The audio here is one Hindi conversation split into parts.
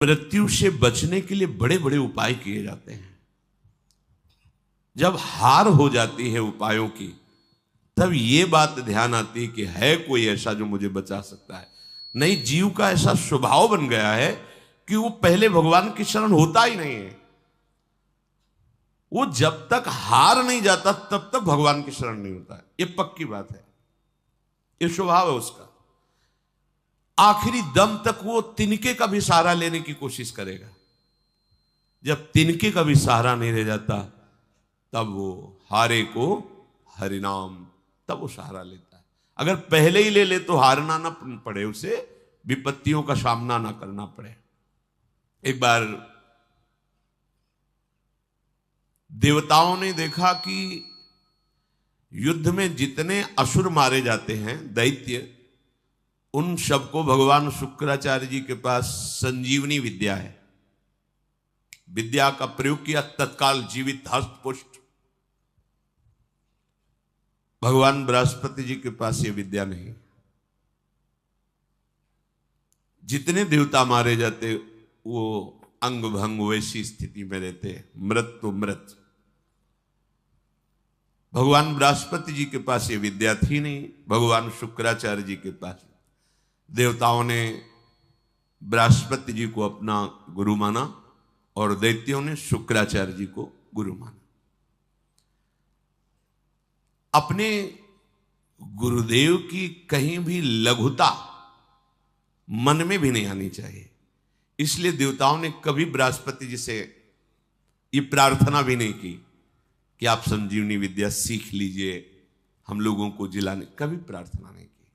मृत्यु से बचने के लिए बड़े बड़े उपाय किए जाते हैं। जब हार हो जाती है उपायों की, तब ये बात ध्यान आती है कि है कोई ऐसा जो मुझे बचा सकता है। नहीं, जीव का ऐसा स्वभाव बन गया है कि वो पहले भगवान की शरण होता ही नहीं है। वो जब तक हार नहीं जाता तब तक भगवान की शरण नहीं होता है। ये पक्की बात है, ये स्वभाव है उसका। आखिरी दम तक वो तिनके का भी सहारा लेने की कोशिश करेगा। जब तिनके का भी सहारा नहीं रह जाता, तब वो हारे को हरिनाम, तब वो सहारा लेता है। अगर पहले ही ले ले तो हारना ना पड़े, उसे विपत्तियों का सामना ना करना पड़े। एक बार देवताओं ने देखा कि युद्ध में जितने असुर मारे जाते हैं, दैत्य, उन सबको भगवान शुक्राचार्य जी के पास संजीवनी विद्या है। विद्या का प्रयोग किया, तत्काल जीवित हस्त पुष्ट। भगवान बृहस्पति जी के पास ये विद्या नहीं। जितने देवता मारे जाते वो अंग भंग वैसी स्थिति में रहते, मृत तो मृत। भगवान बृहस्पति जी के पास ये विद्या थी नहीं, भगवान शुक्राचार्य जी के पास। देवताओं ने बृहस्पति जी को अपना गुरु माना और दैत्यों ने शुक्राचार्य जी को गुरु माना। अपने गुरुदेव की कहीं भी लघुता मन में भी नहीं आनी चाहिए। इसलिए देवताओं ने कभी बृहस्पति जी से ये प्रार्थना भी नहीं की कि आप संजीवनी विद्या सीख लीजिए, हम लोगों को जिलाने, कभी प्रार्थना नहीं की।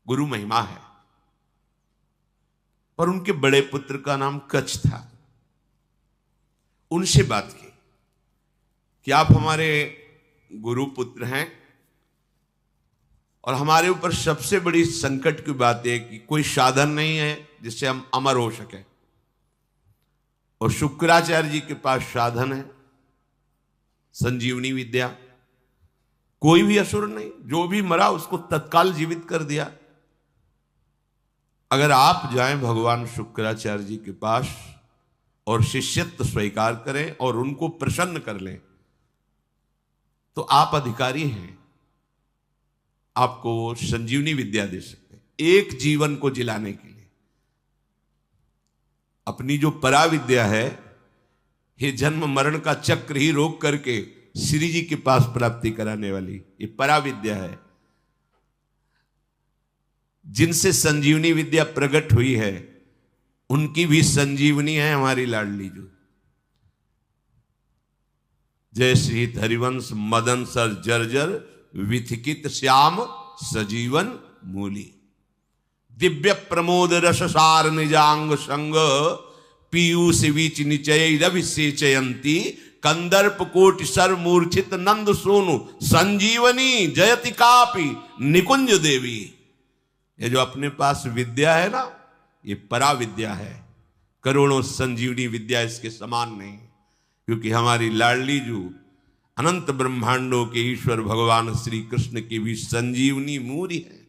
गुरु महिमा है। पर उनके बड़े पुत्र का नाम कच्छ था। उनसे बात की कि आप हमारे गुरु पुत्र हैं और हमारे ऊपर सबसे बड़ी संकट की बात है कि कोई साधन नहीं है जिससे हम अमर हो सके। और शुक्राचार्य जी के पास साधन है, संजीवनी विद्या। कोई भी असुर नहीं, जो भी मरा उसको तत्काल जीवित कर दिया। अगर आप जाएं भगवान शुक्राचार्य जी के पास और शिष्यत्व स्वीकार करें और उनको प्रसन्न कर लें, तो आप अधिकारी हैं, आपको संजीवनी विद्या दे सकते हैं एक जीवन को जिलाने के लिए। अपनी जो परा विद्या है, ये जन्म मरण का चक्र ही रोक करके श्री जी के पास प्राप्ति कराने वाली ये परा विद्या है। जिनसे संजीवनी विद्या प्रकट हुई है, उनकी भी संजीवनी है हमारी लाडली जो। जय श्री हरिवंश मदन सर जर्जर विथिकित श्याम सजीवन मूली। दिव्य प्रमोद रस सार निजांग संग पीयूष बीच निचय रविसेचयंती कंदर्प कोटि सर मूर्छित नंद सोनु संजीवनी जयति कापी निकुंज देवी। ये जो अपने पास विद्या है ना, ये परा विद्या है। करोड़ों संजीवनी विद्या इसके समान नहीं, क्योंकि हमारी लाडली जो अनंत ब्रह्मांडों के ईश्वर भगवान श्री कृष्ण की भी संजीवनी मूरी है।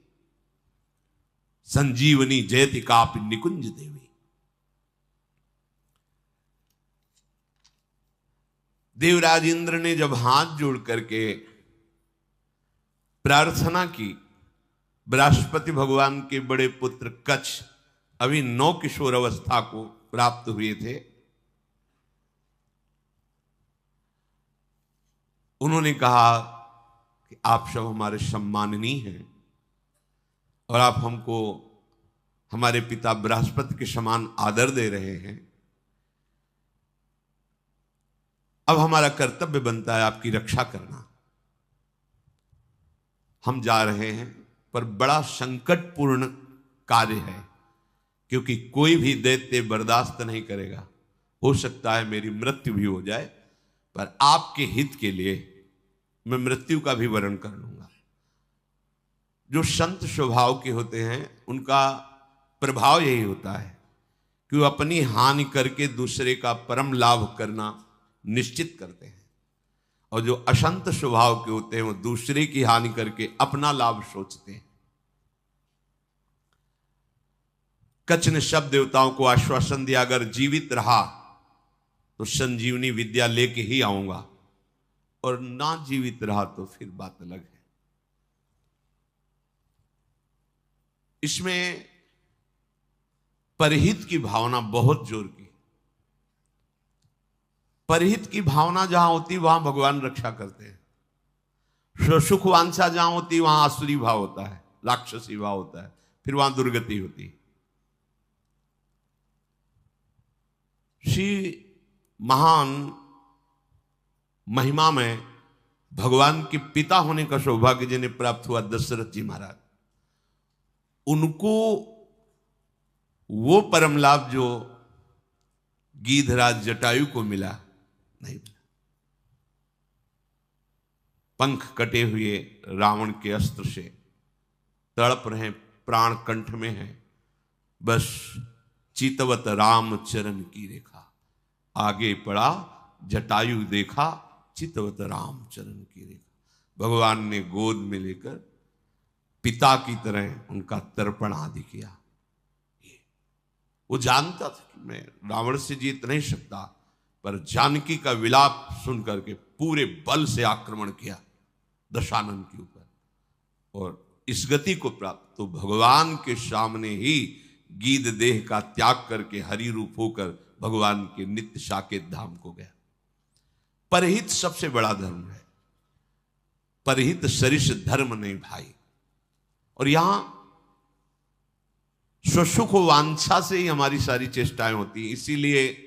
संजीवनी जयति कापि निकुंज देवी। देवराज इंद्र ने जब हाथ जोड़ करके प्रार्थना की, बृहस्पति भगवान के बड़े पुत्र कच्छ अभी 9 किशोर अवस्था को प्राप्त हुए थे। उन्होंने कहा कि आप सब हमारे सम्माननीय हैं और आप हमको हमारे पिता बृहस्पति के समान आदर दे रहे हैं। अब हमारा कर्तव्य बनता है आपकी रक्षा करना। हम जा रहे हैं, पर बड़ा संकटपूर्ण कार्य है, क्योंकि कोई भी दैत्य बर्दाश्त नहीं करेगा। हो सकता है मेरी मृत्यु भी हो जाए, पर आपके हित के लिए मैं मृत्यु का भी वरण कर लूंगा। जो संत स्वभाव के होते हैं, उनका प्रभाव यही होता है कि वो अपनी हानि करके दूसरे का परम लाभ करना निश्चित करते हैं। और जो अशंत स्वभाव के होते हैं, वो दूसरे की हानि करके अपना लाभ सोचते हैं। कच्छ ने सब देवताओं को आश्वासन दिया, अगर जीवित रहा तो संजीवनी विद्या लेके ही आऊंगा, और ना जीवित रहा तो फिर बात अलग है। इसमें परहित की भावना बहुत जोर की। परहित की भावना जहां होती वहां भगवान रक्षा करते हैं। सुख वांछा जहां होती वहां आसुरी भाव होता है, राक्षसी भाव होता है, फिर वहां दुर्गति होती है। श्री महान महिमा में भगवान के पिता होने का सौभाग्य जिन्हें प्राप्त हुआ, दशरथ जी महाराज, उनको वो परम लाभ जो गीधराज जटायु को मिला नहीं मिला। पंख कटे हुए रावण के अस्त्र से तड़प रहे, प्राण कंठ में है, बस चितवत राम चरण की रेखा, आगे पड़ा जटायु देखा, चितवत राम चरण की रेखा। भगवान ने गोद में लेकर पिता की तरह उनका तर्पण आदि किया। वो जानता था कि मैं रावण से जीत नहीं सकता, पर जानकी का विलाप सुन करके पूरे बल से आक्रमण किया दशानन के ऊपर, और इस गति को प्राप्त तो भगवान के सामने ही गीध देह का त्याग करके हरि रूप होकर भगवान के नित्य साकेत धाम को गया। परहित सबसे बड़ा धर्म है, परहित सरिष धर्म नहीं भाई। और यहां स्वसुख वांछा से ही हमारी सारी चेष्टाएं होती हैं, इसीलिए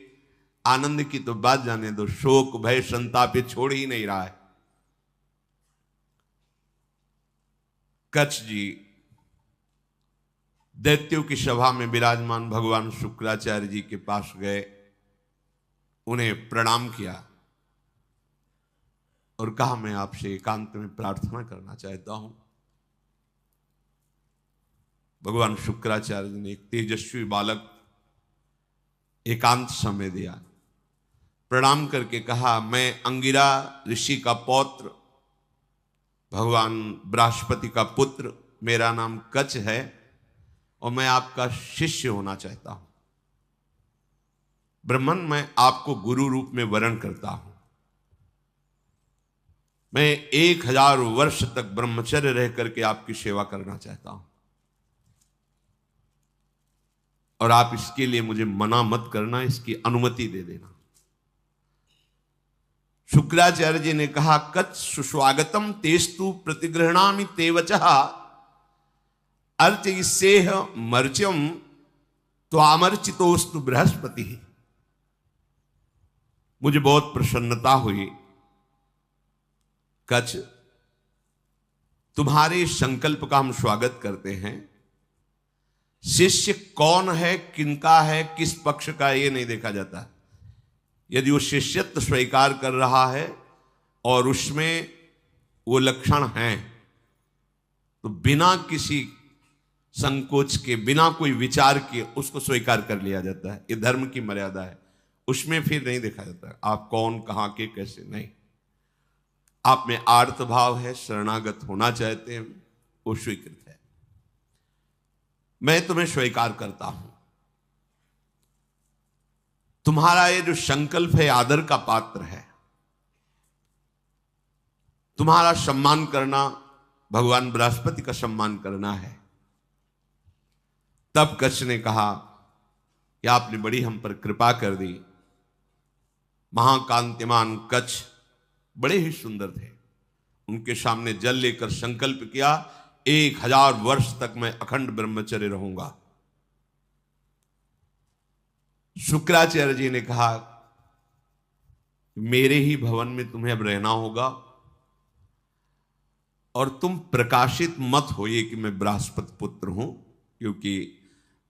आनंद की तो बात जाने दो, शोक भय संताप ये छोड़ ही नहीं रहा है। कच्छ जी दैत्यों की सभा में विराजमान भगवान शुक्राचार्य जी के पास गए, उन्हें प्रणाम किया और कहा, मैं आपसे एकांत में प्रार्थना करना चाहता हूं। भगवान शुक्राचार्य ने एक तेजस्वी बालक एकांत समय दिया, प्रणाम करके कहा, मैं अंगिरा ऋषि का पौत्र, भगवान बृहस्पति का पुत्र, मेरा नाम कच्छ है और मैं आपका शिष्य होना चाहता हूं। ब्रह्मन, मैं आपको गुरु रूप में वरण करता हूं। मैं 1000 वर्ष तक ब्रह्मचर्य रह करके आपकी सेवा करना चाहता हूं, और आप इसके लिए मुझे मना मत करना, इसकी अनुमति दे देना। शुक्राचार्य जी ने कहा, कच्छ सुस्वागतम तेस्तु प्रतिगृहणामि ते वचः अर्चयिष्येह मर्च्यम त्वामर्चितोस्तु बृहस्पति। मुझे बहुत प्रसन्नता हुई कच्छ, तुम्हारे संकल्प का हम स्वागत करते हैं। शिष्य कौन है, किनका है, किस पक्ष का, ये नहीं देखा जाता। यदि वो शिष्यत्व स्वीकार कर रहा है और उसमें वो लक्षण हैं, तो बिना किसी संकोच के, बिना कोई विचार के उसको स्वीकार कर लिया जाता है। ये धर्म की मर्यादा है, उसमें फिर नहीं देखा जाता आप कौन, कहां के, कैसे, नहीं। आप में आर्त भाव है, शरणागत होना चाहते हैं, वो स्वीकृत है। मैं तुम्हें स्वीकार करता हूं। तुम्हारा ये जो संकल्प है आदर का पात्र है। तुम्हारा सम्मान करना भगवान बृहस्पति का सम्मान करना है। तब कच्छ ने कहा कि आपने बड़ी हम पर कृपा कर दी। महाकांतिमान कच्छ बड़े ही सुंदर थे। उनके सामने जल लेकर संकल्प किया, 1000 वर्ष तक मैं अखंड ब्रह्मचर्य रहूंगा। शुक्राचार्य जी ने कहा, मेरे ही भवन में तुम्हें अब रहना होगा, और तुम प्रकाशित मत होइए कि मैं बृहस्पति पुत्र हूं, क्योंकि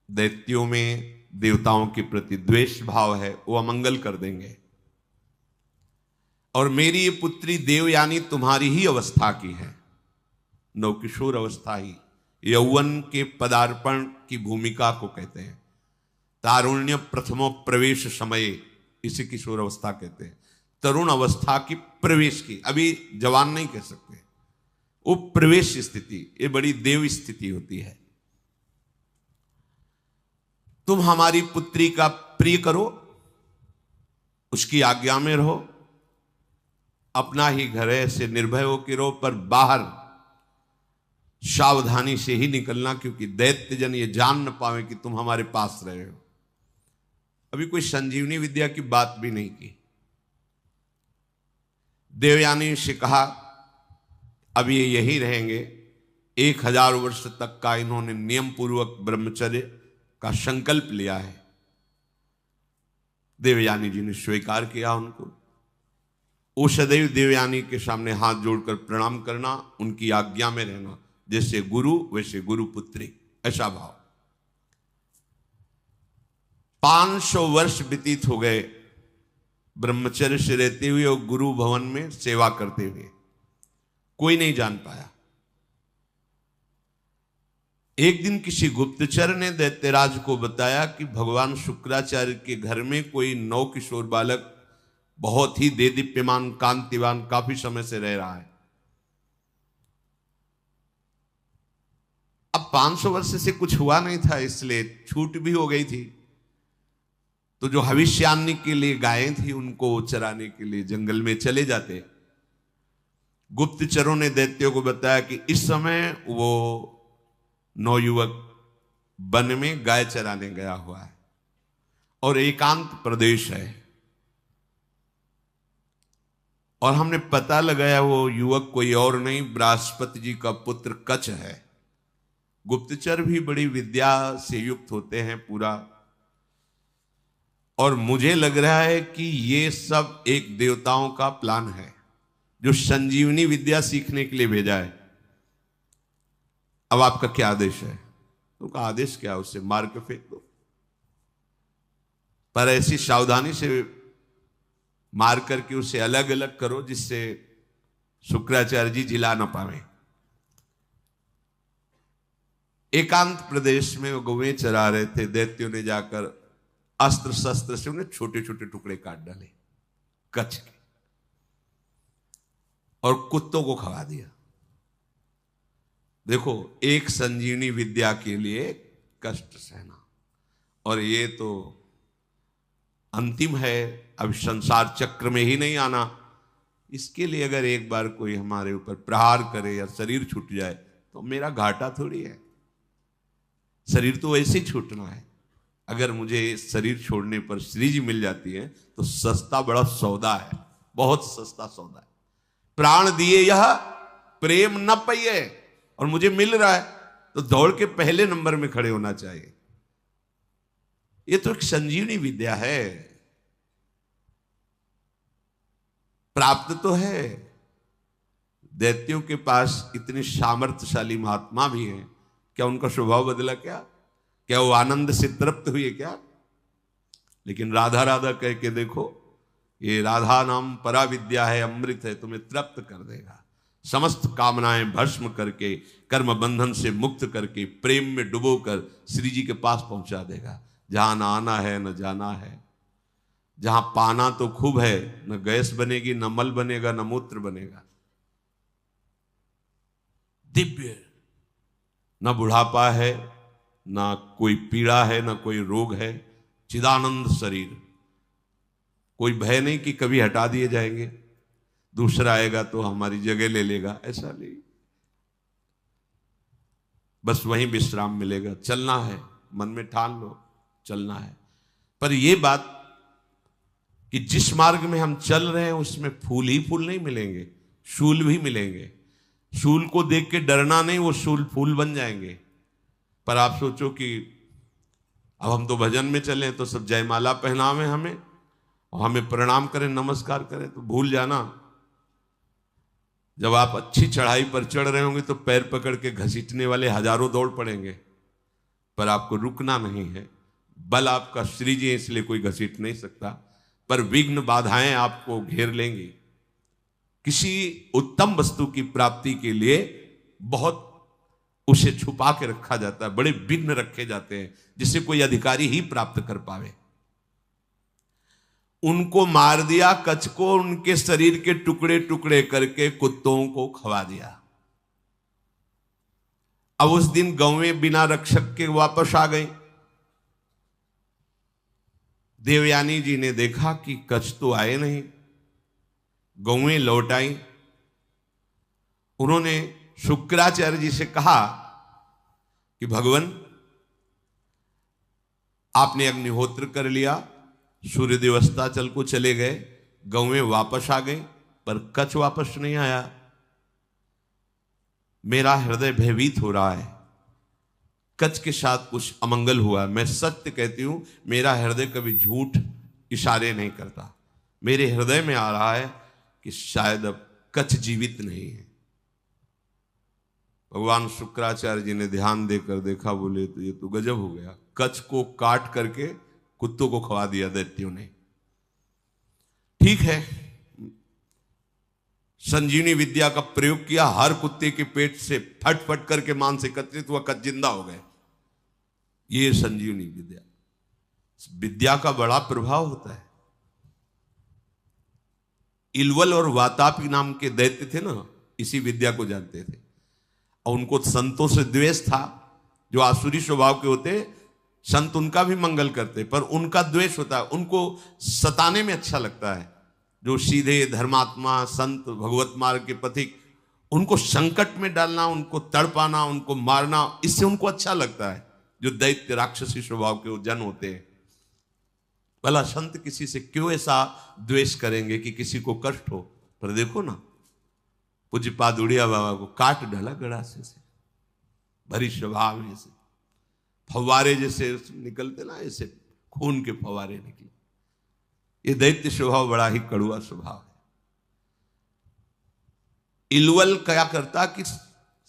दैत्यों में देवताओं के प्रति द्वेष भाव है, वो अमंगल कर देंगे। और मेरी ये पुत्री देवयानी तुम्हारी ही अवस्था की है, नवकिशोर अवस्था ही, यौवन के पदार्पण की भूमिका को कहते हैं। तारुण्य प्रथमो प्रवेश समय, इसे किशोर अवस्था कहते हैं। तरुण अवस्था की प्रवेश की, अभी जवान नहीं कह सकते, वो प्रवेश स्थिति, ये बड़ी देव स्थिति होती है। तुम हमारी पुत्री का प्रिय करो, उसकी आज्ञा में रहो, अपना ही घर है, ऐसे निर्भय हो के रहो, पर बाहर सावधानी से ही निकलना, क्योंकि दैत्य जन ये जान न पावे कि तुम हमारे पास रहे हो। अभी कोई संजीवनी विद्या की बात भी नहीं की। देवयानी से कहा अब ये यही रहेंगे। 1000 वर्ष तक का इन्होंने नियम पूर्वक ब्रह्मचर्य का संकल्प लिया है। देवयानी जी ने स्वीकार किया उनको। वो सदैव देवयानी के सामने हाथ जोड़कर प्रणाम करना, उनकी आज्ञा में रहना, जैसे गुरु वैसे गुरु पुत्री, ऐसा भाव। 500 वर्ष व्यतीत हो गए ब्रह्मचर्य से रहते हुए और गुरु भवन में सेवा करते हुए। कोई नहीं जान पाया। एक दिन किसी गुप्तचर ने दैत्यराज को बताया कि भगवान शुक्राचार्य के घर में कोई नव किशोर बालक बहुत ही देदीप्यमान कांतिवान काफी समय से रह रहा है। अब 500 वर्ष से कुछ हुआ नहीं था, इसलिए छूट भी हो गई थी। तो जो भविष्यान्नी के लिए गायें थी उनको चराने के लिए जंगल में चले जाते। गुप्तचरों ने दैत्यों को बताया कि इस समय वो नवयुवक वन में गाय चराने गया हुआ है और एकांत प्रदेश है, और हमने पता लगाया वो युवक कोई और नहीं, बृहस्पति जी का पुत्र कच है। गुप्तचर भी बड़ी विद्या से युक्त होते हैं पूरा, और मुझे लग रहा है कि ये सब एक देवताओं का प्लान है जो संजीवनी विद्या सीखने के लिए भेजा है। अब आपका क्या आदेश है? उनका आदेश क्या? उसे मार के फेंक दो, पर ऐसी सावधानी से मार करके उसे अलग अलग करो जिससे शुक्राचार्य जी जिला ना पावे। एकांत प्रदेश में वो गौएं चरा रहे थे। दैत्यों ने जाकर अस्त्र शस्त्र से उन्हें छोटे छोटे टुकड़े काट डाले कच्छ के, और कुत्तों को खवा दिया। देखो, एक संजीवनी विद्या के लिए कष्ट सहना, और ये तो अंतिम है। अब संसार चक्र में ही नहीं आना। इसके लिए अगर एक बार कोई हमारे ऊपर प्रहार करे या शरीर छूट जाए तो मेरा घाटा थोड़ी है। शरीर तो वैसे ही छूटना है। अगर मुझे शरीर छोड़ने पर श्री जी मिल जाती है तो सस्ता बड़ा सौदा है, बहुत सस्ता सौदा है। प्राण दिए यह प्रेम न पाइए, और मुझे मिल रहा है तो दौड़ के पहले नंबर में खड़े होना चाहिए। ये तो एक संजीवनी विद्या है, प्राप्त तो है। दैत्यों के पास इतने सामर्थ्यशाली महात्मा भी हैं, क्या उनका स्वभाव बदला? क्या वो आनंद से तृप्त हुए क्या? लेकिन राधा राधा कह के देखो, ये राधा नाम परा विद्या है, अमृत है, तुम्हें तृप्त कर देगा। समस्त कामनाएं भस्म करके, कर्म बंधन से मुक्त करके, प्रेम में डुबोकर श्री जी के पास पहुंचा देगा। जहां न आना है न जाना है, जहां पाना तो खूब है, न गैस बनेगी, न मल बनेगा, न मूत्र बनेगा। दिव्य, न बुढ़ापा है, न कोई पीड़ा है, न कोई रोग है, चिदानंद शरीर। कोई भय नहीं कि कभी हटा दिए जाएंगे, दूसरा आएगा तो हमारी जगह ले लेगा, ऐसा नहीं। बस वहीं विश्राम मिलेगा। चलना है, मन में ठान लो, चलना है। पर यह बात कि जिस मार्ग में हम चल रहे हैं उसमें फूल ही फूल नहीं मिलेंगे, शूल भी मिलेंगे। शूल को देख के डरना नहीं, वो शूल फूल बन जाएंगे। पर आप सोचो कि अब हम तो भजन में चले तो सब जयमाला पहनावे हमें, और हमें प्रणाम करें, नमस्कार करें, तो भूल जाना जब आप अच्छी चढ़ाई पर चढ़ रहे होंगे तो पैर पकड़ के घसीटने वाले हजारों दौड़ पड़ेंगे, पर आपको रुकना नहीं है। बल आपका श्री जी, इसलिए कोई घसीट नहीं सकता, पर विघ्न बाधाएं आपको घेर लेंगी। किसी उत्तम वस्तु की प्राप्ति के लिए बहुत उसे छुपा के रखा जाता है, बड़े विघ्न रखे जाते हैं जिसे कोई अधिकारी ही प्राप्त कर पावे। उनको मार दिया कच्छ को, उनके शरीर के टुकड़े टुकड़े करके कुत्तों को खवा दिया। अब उस दिन गौएं बिना रक्षक के वापस आ गई। देवयानी जी ने देखा कि कच्छ तो आए नहीं, गौएं लौट आई। उन्होंने शुक्राचार्य जी से कहा कि भगवान, आपने अग्निहोत्र कर लिया, सूर्य देवस्थाचल को चले गए, गौएं वापस आ गई, पर कच्छ वापस नहीं आया। मेरा हृदय भयभीत हो रहा है, कच्छ के साथ कुछ अमंगल हुआ। मैं सत्य कहती हूं, मेरा हृदय कभी झूठ इशारे नहीं करता। मेरे हृदय में आ रहा है कि शायद अब कच्छ जीवित नहीं है। भगवान शुक्राचार्य जी ने ध्यान देकर देखा, बोले तो ये तो गजब हो गया, कच्छ को काट करके कुत्तों को खवा दिया दैत्यों ने। ठीक है, संजीवनी विद्या का प्रयोग किया, हर कुत्ते के पेट से फट फट करके मांस एकत्रित हुआ, कच्छ जिंदा हो गए। ये संजीवनी विद्या, विद्या का बड़ा प्रभाव होता है। इलवल और वातापी नाम के दैत्य थे ना, इसी विद्या को जानते थे, और उनको संतों से द्वेष था। जो आसुरी स्वभाव के होते, संत उनका भी मंगल करते, पर उनका द्वेष होता है, उनको सताने में अच्छा लगता है। जो सीधे धर्मात्मा संत भगवत मार्ग के पथिक, उनको संकट में डालना, उनको तड़पाना, उनको मारना, इससे उनको अच्छा लगता है। जो दैत्य राक्षसी स्वभाव के जन होते हैं, भला संत किसी से क्यों ऐसा द्वेष करेंगे कि किसी को कष्ट हो। पर देखो ना, पूज्यपाद उड़िया बाबा को काट डाला गड़ासे से, भरी स्वभाव में से फव्वारे जैसे निकलते ना, ऐसे खून के फव्वारे निकले। ये दैत्य स्वभाव बड़ा ही कड़ुआ स्वभाव है। इलवल क्या करता कि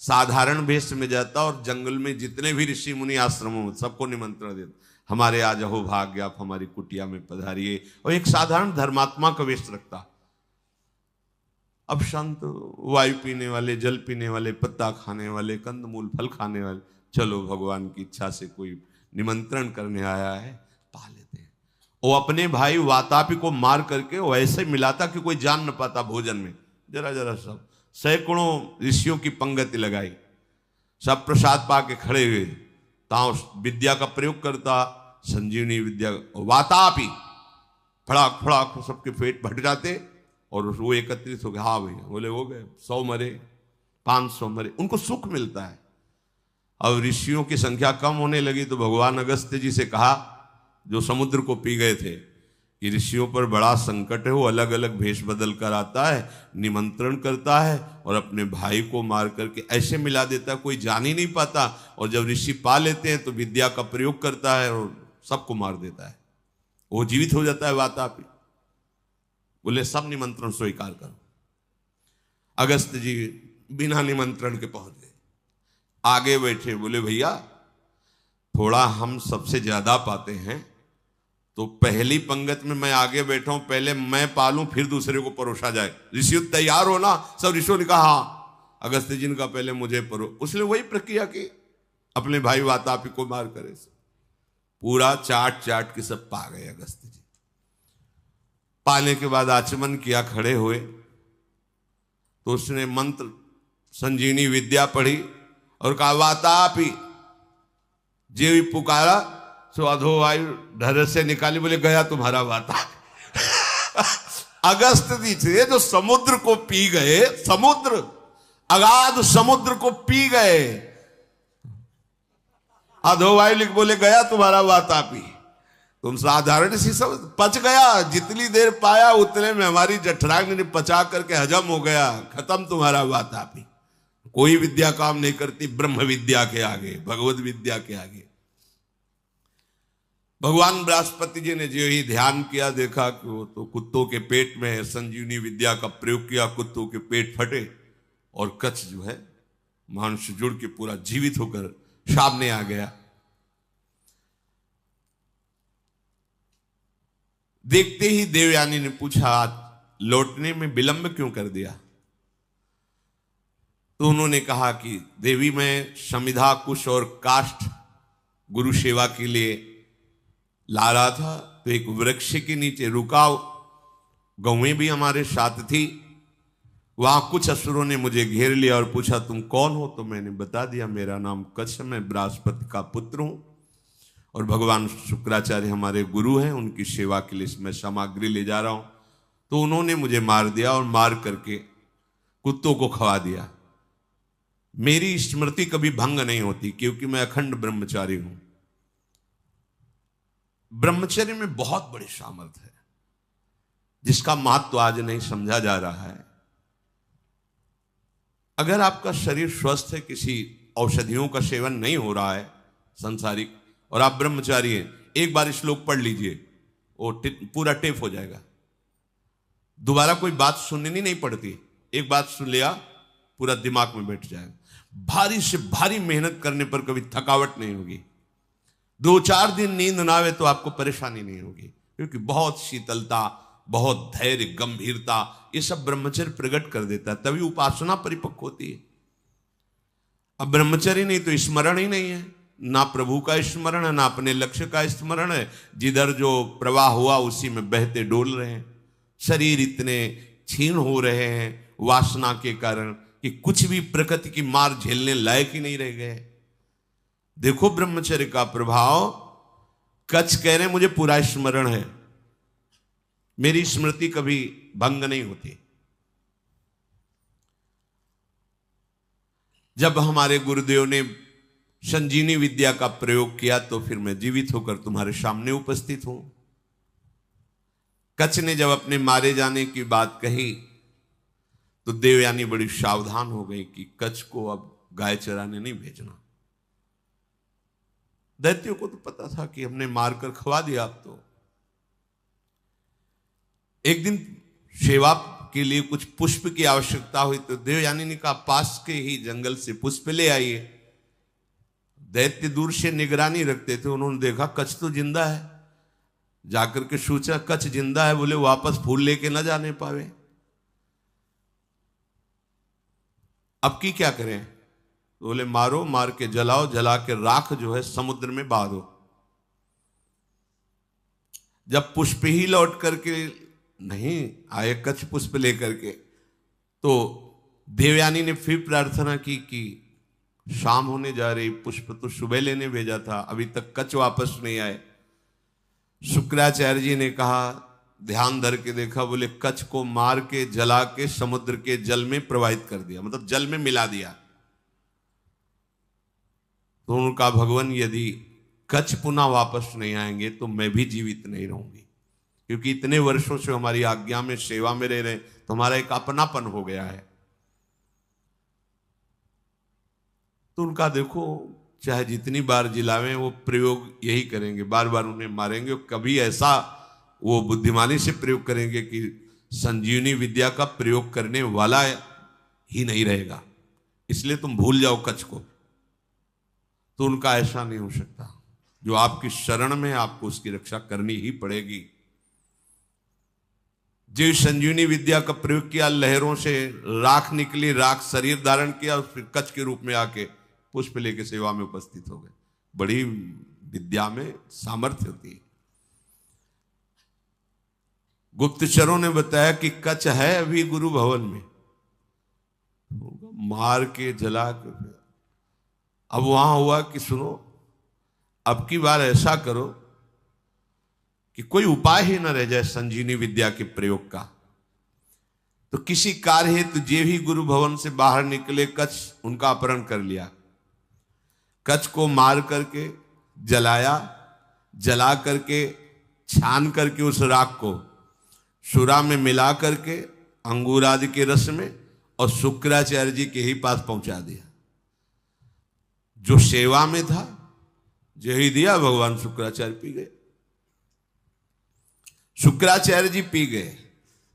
साधारण वेश में जाता और जंगल में जितने भी ऋषि मुनि आश्रमों में सबको निमंत्रण देता, हमारे आज अहो भाग्य, आप हमारी कुटिया में पधारिए, और एक साधारण धर्मात्मा का वेश रखता। अब शांत वायु पीने वाले, जल पीने वाले, पत्ता खाने वाले, कंदमूल फल खाने वाले, चलो भगवान की इच्छा से कोई निमंत्रण करने आया है, पा लेते हैं। वो अपने भाई वातापी को मार करके वैसे मिलाता कि कोई जान न पाता भोजन में। जरा जरा सब सैकड़ों ऋषियों की पंगति लगाई, सब प्रसाद पा के खड़े हुए, ताओ विद्या का प्रयोग करता, संजीवनी विद्या। वातापी फड़ाक फड़ाक सबके पेट भट जाते, और वो एकत्रित हो गए। हाँ भैया, बोले हो गए, 100 मरे, 500 मरे, उनको सुख मिलता है। अब ऋषियों की संख्या कम होने लगी तो भगवान अगस्त्य जी से कहा, जो समुद्र को पी गए थे, कि ऋषियों पर बड़ा संकट है, वो अलग अलग भेष बदल कर आता है, निमंत्रण करता है, और अपने भाई को मार करके ऐसे मिला देता है कोई जान ही नहीं पाता, और जब ऋषि पा लेते हैं तो विद्या का प्रयोग करता है और सबको मार देता है, वो जीवित हो जाता है वातापी। बोले सब निमंत्रण स्वीकार करो। अगस्त्य जी बिना निमंत्रण के पहुंच गए, आगे बैठे, बोले भैया थोड़ा हम सबसे ज्यादा पाते हैं, तो पहली पंगत में मैं आगे बैठा हूं, पहले मैं पालूं फिर दूसरे को परोसा जाए। ऋषि तैयार हो ना? सब ऋषियों ने कहा हाँ। अगस्त्य जी ने कहा पहले मुझे परो, उसने वही प्रक्रिया की, अपने भाई वातापी को मार करे, पूरा चाट चाट के सब पा गए अगस्त्य जी। पाने के बाद आचमन किया, खड़े हुए, तो उसने मंत्र संजीवनी विद्या पढ़ी और कहा वातापी, जे भी पुकारा सो अधो वायु ढर से निकाली, बोले गया तुम्हारा वातापी। अगस्त्य जी थे जो समुद्र को पी गए, समुद्र, अगाध समुद्र को पी गए, अधो वायु लिख बोले गया तुम्हारा वातापी। तुम साधारण सी सब पच गया, जितनी देर पाया उतने में हमारी जठराग्नि ने पचा करके हजम हो गया, खत्म तुम्हारा वातापी। कोई विद्या काम नहीं करती ब्रह्म विद्या के आगे, भगवत विद्या के आगे। भगवान बृहस्पति जी ने जो ही ध्यान किया, देखा कि वो तो कुत्तों के पेट में है, संजीवनी विद्या का प्रयोग किया, कुत्तों के पेट फटे और कच्छ जो है मांस जुड़ के पूरा जीवित होकर सामने आ गया। देखते ही देवयानी ने पूछा लौटने में विलंब क्यों कर दिया? तो उन्होंने कहा कि देवी मैं समिधा कुश और काष्ठ गुरु सेवा के लिए ला रहा था, तो एक वृक्ष के नीचे रुका, गौएं भी हमारे साथ थी, वहां कुछ असुरों ने मुझे घेर लिया और पूछा तुम कौन हो? तो मैंने बता दिया मेरा नाम कच्छ, मैं बृहस्पति का पुत्र हूं और भगवान शुक्राचार्य हमारे गुरु हैं, उनकी सेवा के लिए मैं सामग्री ले जा रहा हूं, तो उन्होंने मुझे मार दिया और मार करके कुत्तों को खवा दिया। मेरी स्मृति कभी भंग नहीं होती क्योंकि मैं अखंड ब्रह्मचारी हूं। ब्रह्मचर्य में बहुत बड़ी सामर्थ्य है जिसका महत्व आज नहीं समझा जा रहा है। अगर आपका शरीर स्वस्थ है, किसी औषधियों का सेवन नहीं हो रहा है संसारिक, और आप ब्रह्मचारी हैं, एक बार श्लोक पढ़ लीजिए, वो पूरा टेप हो जाएगा। दोबारा कोई बात सुननी नहीं पड़ती, एक बात सुन लिया पूरा दिमाग में बैठ जाएगा। भारी से भारी मेहनत करने पर कभी थकावट नहीं होगी। 2-4 दिन नींद ना आवे तो आपको परेशानी नहीं होगी, क्योंकि बहुत शीतलता, बहुत धैर्य, गंभीरता, ये सब ब्रह्मचर्य प्रकट कर देता है, तभी उपासना परिपक्व होती है। अब ब्रह्मचर्य नहीं तो स्मरण ही नहीं है, ना प्रभु का स्मरण है, ना अपने लक्ष्य का स्मरण है। जिधर जो प्रवाह हुआ उसी में बहते डोल रहे हैं। शरीर इतने क्षीण हो रहे हैं वासना के कारण कि कुछ भी प्रकृति की मार झेलने लायक ही नहीं रह गए। देखो ब्रह्मचर्य का प्रभाव। कच्छ कह रहे मुझे पूरा स्मरण है, मेरी स्मृति कभी भंग नहीं होती। जब हमारे गुरुदेव ने संजीवनी विद्या का प्रयोग किया तो फिर मैं जीवित होकर तुम्हारे सामने उपस्थित हूं। कच्छ ने जब अपने मारे जाने की बात कही तो देवयानी बड़ी सावधान हो गई कि कच्छ को अब गाय चराने नहीं भेजना। दैत्यों को तो पता था कि हमने मारकर खवा दिया। अब तो एक दिन सेवा के लिए कुछ पुष्प की आवश्यकता हुई तो देवयानी ने कहा पास के ही जंगल से पुष्प ले आइए। दैत्य दूर से निगरानी रखते थे, उन्होंने देखा कच्छ तो जिंदा है, जाकर के सोचा कच्छ जिंदा है, बोले वापस फूल लेके न जाने पावे, अब की क्या करें? तो बोले मारो, मार के जलाओ, जला के राख जो है समुद्र में बहा दो। जब पुष्प ही लौट करके नहीं आए कच्छ पुष्प लेकर के, तो देवयानी ने फिर प्रार्थना की कि शाम होने जा रही, पुष्प तो सुबह लेने भेजा था, अभी तक कच्छ वापस नहीं आए। शुक्राचार्य जी ने कहा, ध्यान धर के देखा, बोले कच्छ को मार के जला के समुद्र के जल में प्रवाहित कर दिया, मतलब जल में मिला दिया। तो उनका भगवान यदि कच्छ पुनः वापस नहीं आएंगे तो मैं भी जीवित नहीं रहूंगी, क्योंकि इतने वर्षों से हमारी आज्ञा में सेवा में रह रहे तो हमारा एक अपनापन हो गया है। तो उनका देखो चाहे जितनी बार जिलावें वो प्रयोग यही करेंगे, बार बार उन्हें मारेंगे। कभी ऐसा वो बुद्धिमानी से प्रयोग करेंगे कि संजीवनी विद्या का प्रयोग करने वाला ही नहीं रहेगा, इसलिए तुम भूल जाओ कच्छ को। तो उनका ऐसा नहीं हो सकता। जो आपकी शरण में आपको उसकी रक्षा करनी ही पड़ेगी। जो संजीवनी विद्या का प्रयोग किया, लहरों से राख निकली, राख शरीर धारण किया, फिर कच्छ के रूप में आके पुष्प लेके सेवा में उपस्थित हो गए। बड़ी विद्या में सामर्थ्य होती है। गुप्तचरों ने बताया कि कच्छ है अभी गुरु भवन में, मार के जला के। अब वहां हुआ कि सुनो, अब की बार ऐसा करो कि कोई उपाय ही न रह जाए संजीवनी विद्या के प्रयोग का। तो किसी कार्य हेतु जे भी गुरु भवन से बाहर निकले, कच्छ उनका अपहरण कर लिया। कच्छ को मार करके जलाया, जला करके छान करके उस राख को सुरा में मिला करके अंगूर आदि के रस में और शुक्राचार्य जी के ही पास पहुंचा दिया। जो सेवा में था जो ही दिया, भगवान शुक्राचार्य पी गए। शुक्राचार्य जी पी गए।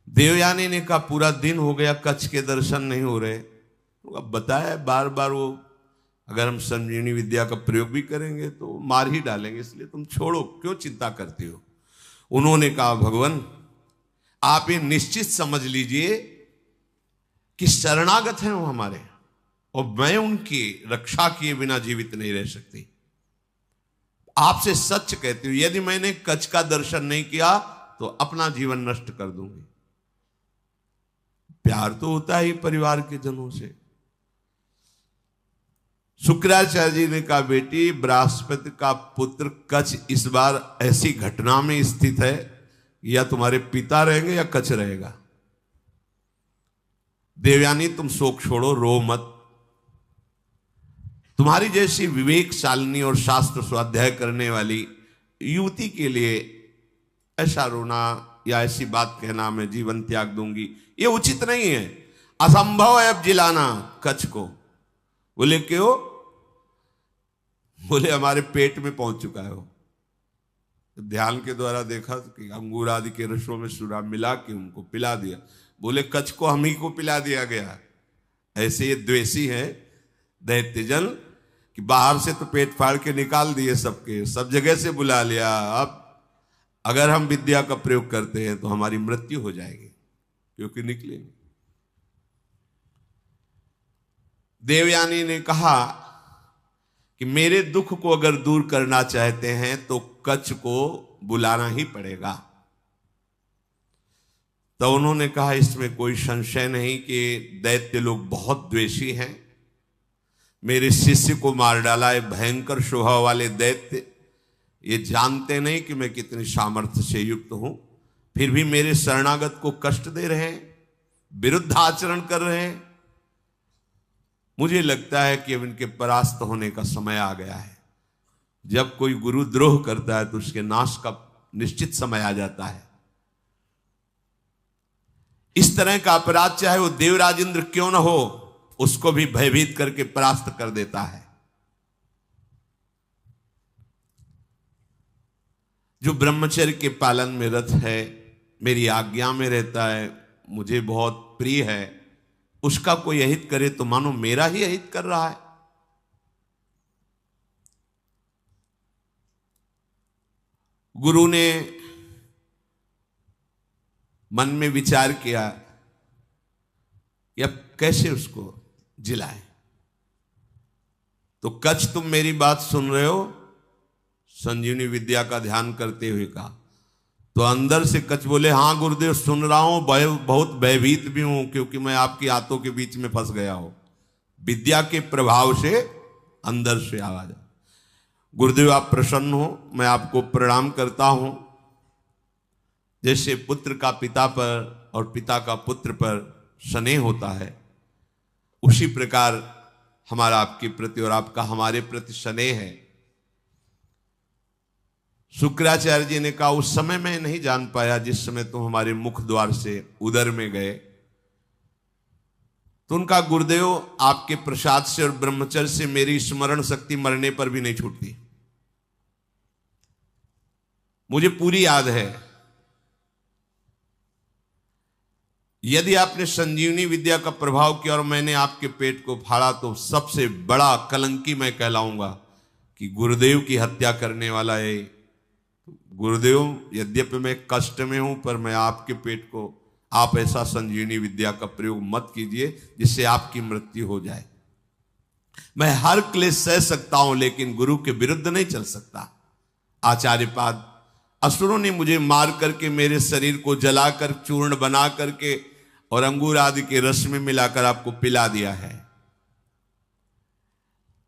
देवयानी ने कहा पूरा दिन हो गया कच्छ के दर्शन नहीं हो रहे। तो अब बताया बार बार वो अगर हम संजीवनी विद्या का प्रयोग भी करेंगे तो मार ही डालेंगे, इसलिए तुम छोड़ो, क्यों चिंता करते हो। उन्होंने कहा भगवान आप ये निश्चित समझ लीजिए कि शरणागत हैं वो हमारे, और मैं उनकी रक्षा किए बिना जीवित नहीं रह सकती। आपसे सच कहती हूं, यदि मैंने कच्छ का दर्शन नहीं किया तो अपना जीवन नष्ट कर दूंगी। प्यार तो होता ही परिवार के जनों से। शुक्राचार्य जी ने कहा, बेटी बृहस्पति का पुत्र कच्छ इस बार ऐसी घटना में स्थित है, या तुम्हारे पिता रहेंगे या कच्छ रहेगा। देवयानी तुम शोक छोड़ो, रो मत। तुम्हारी जैसी विवेकशालिनी और शास्त्र स्वाध्याय करने वाली युवती के लिए ऐसा रोना या ऐसी बात कहना मैं जीवन त्याग दूंगी, ये उचित नहीं है। असंभव है अब जिलाना कच्छ को। बोले क्यों? बोले हमारे पेट में पहुंच चुका है वो। ध्यान के द्वारा देखा कि अंगूर आदि के रसों में शराब मिला के उनको पिला दिया। बोले कच्छ को हम ही को पिला दिया गया। ऐसे ये द्वेषी है दैत्यजन कि बाहर से तो पेट फाड़ के निकाल दिए सबके, सब जगह से बुला लिया। अब अगर हम विद्या का प्रयोग करते हैं तो हमारी मृत्यु हो जाएगी, क्योंकि निकलेंगे। देवयानी ने कहा कि मेरे दुख को अगर दूर करना चाहते हैं तो कच्छ को बुलाना ही पड़ेगा। तो उन्होंने कहा, इसमें कोई संशय नहीं कि दैत्य लोग बहुत द्वेषी हैं। मेरे शिष्य को मार डाला है भयंकर स्वभाव वाले दैत्य। ये जानते नहीं कि मैं कितनी सामर्थ्य से युक्त हूं, फिर भी मेरे शरणागत को कष्ट दे रहे हैं, विरुद्ध आचरण कर रहे हैं। मुझे लगता है कि अब इनके परास्त होने का समय आ गया है। जब कोई गुरुद्रोह करता है तो उसके नाश का निश्चित समय आ जाता है। इस तरह का अपराध चाहे वो देवराज इंद्र क्यों न हो, उसको भी भयभीत करके परास्त कर देता है। जो ब्रह्मचर्य के पालन में रत है, मेरी आज्ञा में रहता है, मुझे बहुत प्रिय है, उसका कोई अहित करे तो मानो मेरा ही अहित कर रहा है। गुरु ने मन में विचार किया कि अब कैसे उसको जिलाएं। तो कच्छ तुम मेरी बात सुन रहे हो? संजीवनी विद्या का ध्यान करते हुए कहा। तो अंदर से कच्छ बोले, हाँ गुरुदेव सुन रहा हूं, बहुत भयभीत भी हूं, क्योंकि मैं आपकी आंतों के बीच में फंस गया हूं। विद्या के प्रभाव से अंदर से आवाज। गुरुदेव आप प्रसन्न हो, मैं आपको प्रणाम करता हूं। जैसे पुत्र का पिता पर और पिता का पुत्र पर स्नेह होता है, उसी प्रकार हमारा आपके प्रति और आपका हमारे प्रति स्नेह है। शुक्राचार्य जी ने कहा, उस समय मैं नहीं जान पाया जिस समय तुम हमारे मुख द्वार से उदर में गए। तो उनका, गुरुदेव आपके प्रसाद से और ब्रह्मचर्य से मेरी स्मरण शक्ति मरने पर भी नहीं छूटती। मुझे पूरी याद है। यदि आपने संजीवनी विद्या का प्रभाव किया और मैंने आपके पेट को फाड़ा तो सबसे बड़ा कलंकी मैं कहलाऊंगा कि गुरुदेव की हत्या करने वाला है। गुरुदेव यद्यपि मैं कष्ट में हूं, पर मैं आपके पेट को, आप ऐसा संजीवनी विद्या का प्रयोग मत कीजिए जिससे आपकी मृत्यु हो जाए। मैं हर क्लेश सह सकता हूं, लेकिन गुरु के विरुद्ध नहीं चल सकता। आचार्यपाद, असुरों ने मुझे मार करके मेरे शरीर को जलाकर चूर्ण बना करके और अंगूर आदि के रस में मिलाकर आपको पिला दिया है।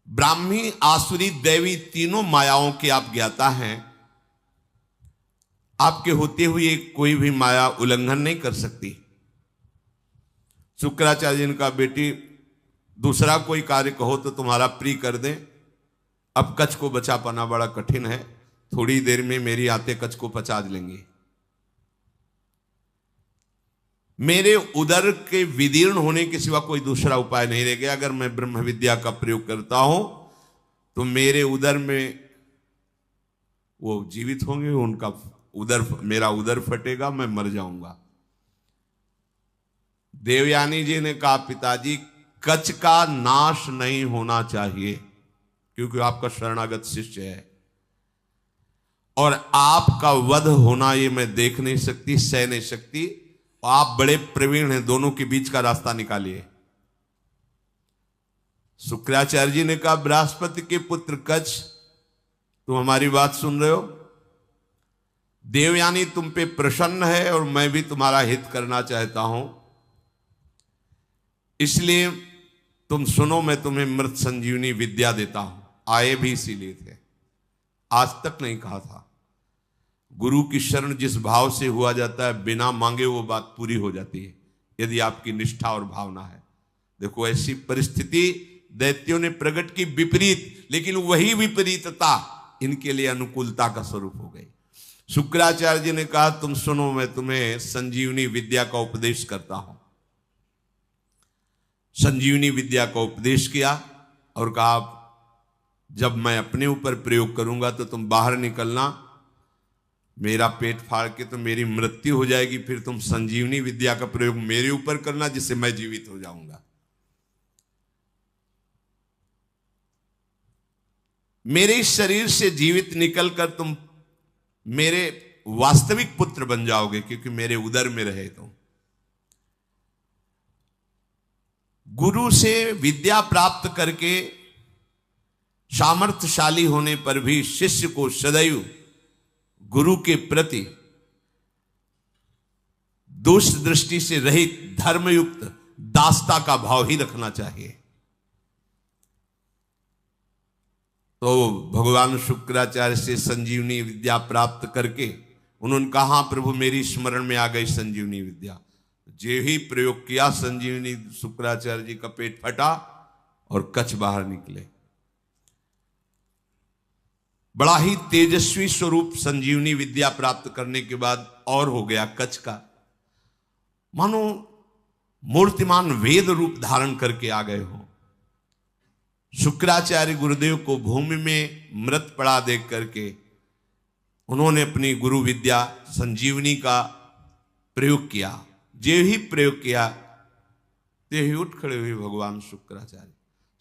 ब्राह्मी, आसुरी, दैवी तीनों मायाओं के आप ज्ञाता हैं। आपके होते हुए कोई भी माया उल्लंघन नहीं कर सकती। शुक्राचार्य जी ने कहा, बेटी दूसरा कोई कार्य कहो तो तुम्हारा प्रिय कर दें। अब कच्छ को बचा पाना बड़ा कठिन है, थोड़ी देर में मेरी आते कच्छ को पचा लेंगे। मेरे उदर के विदीर्ण होने के सिवा कोई दूसरा उपाय नहीं रह गया। अगर मैं ब्रह्म विद्या का प्रयोग करता हूं तो मेरे उदर में वो जीवित होंगे, उनका उदर, मेरा उदर फटेगा, मैं मर जाऊंगा। देवयानी जी ने कहा, पिताजी कच्छ का नाश नहीं होना चाहिए, क्योंकि आपका शरणागत शिष्य है और आपका वध होना ये मैं देख नहीं सकती, सह नहीं सकती। आप बड़े प्रवीण हैं, दोनों के बीच का रास्ता निकालिए। शुक्राचार्य जी ने कहा, बृहस्पति के पुत्र कच्छ, तुम हमारी बात सुन रहे हो? देवयानी तुम पे प्रसन्न है और मैं भी तुम्हारा हित करना चाहता हूं, इसलिए तुम सुनो मैं तुम्हें मृत संजीवनी विद्या देता हूं। आए भी इसीलिए थे, आज तक नहीं कहा था। गुरु की शरण जिस भाव से हुआ जाता है, बिना मांगे वो बात पूरी हो जाती है, यदि आपकी निष्ठा और भावना है। देखो ऐसी परिस्थिति दैत्यों ने प्रकट की विपरीत, लेकिन वही विपरीतता इनके लिए अनुकूलता का स्वरूप हो गई। शुक्राचार्य जी ने कहा तुम सुनो मैं तुम्हें संजीवनी विद्या का उपदेश करता हूं। संजीवनी विद्या का उपदेश किया और कहा जब मैं अपने ऊपर प्रयोग करूंगा तो तुम बाहर निकलना, मेरा पेट फाड़ के तो मेरी मृत्यु हो जाएगी, फिर तुम संजीवनी विद्या का प्रयोग मेरे ऊपर करना जिससे मैं जीवित हो जाऊंगा। मेरे इस शरीर से जीवित निकलकर तुम मेरे वास्तविक पुत्र बन जाओगे, क्योंकि मेरे उदर में रहे तुम। गुरु से विद्या प्राप्त करके सामर्थ्यशाली होने पर भी शिष्य को सदैव गुरु के प्रति दोष दृष्टि से रहित धर्मयुक्त दासता का भाव ही रखना चाहिए। तो भगवान शुक्राचार्य से संजीवनी विद्या प्राप्त करके उन्होंने कहा प्रभु मेरी स्मरण में आ गई संजीवनी विद्या। जे ही प्रयोग किया संजीवनी, शुक्राचार्य जी का पेट फटा और कच्छ बाहर निकले। बड़ा ही तेजस्वी स्वरूप संजीवनी विद्या प्राप्त करने के बाद और हो गया कच्छ का, मानो मूर्तिमान वेद रूप धारण करके आ गए हो। शुक्राचार्य गुरुदेव को भूमि में मृत पड़ा देख करके उन्होंने अपनी गुरु विद्या संजीवनी का प्रयोग किया। जे ही प्रयोग किया ते ही उठ खड़े हुए भगवान शुक्राचार्य,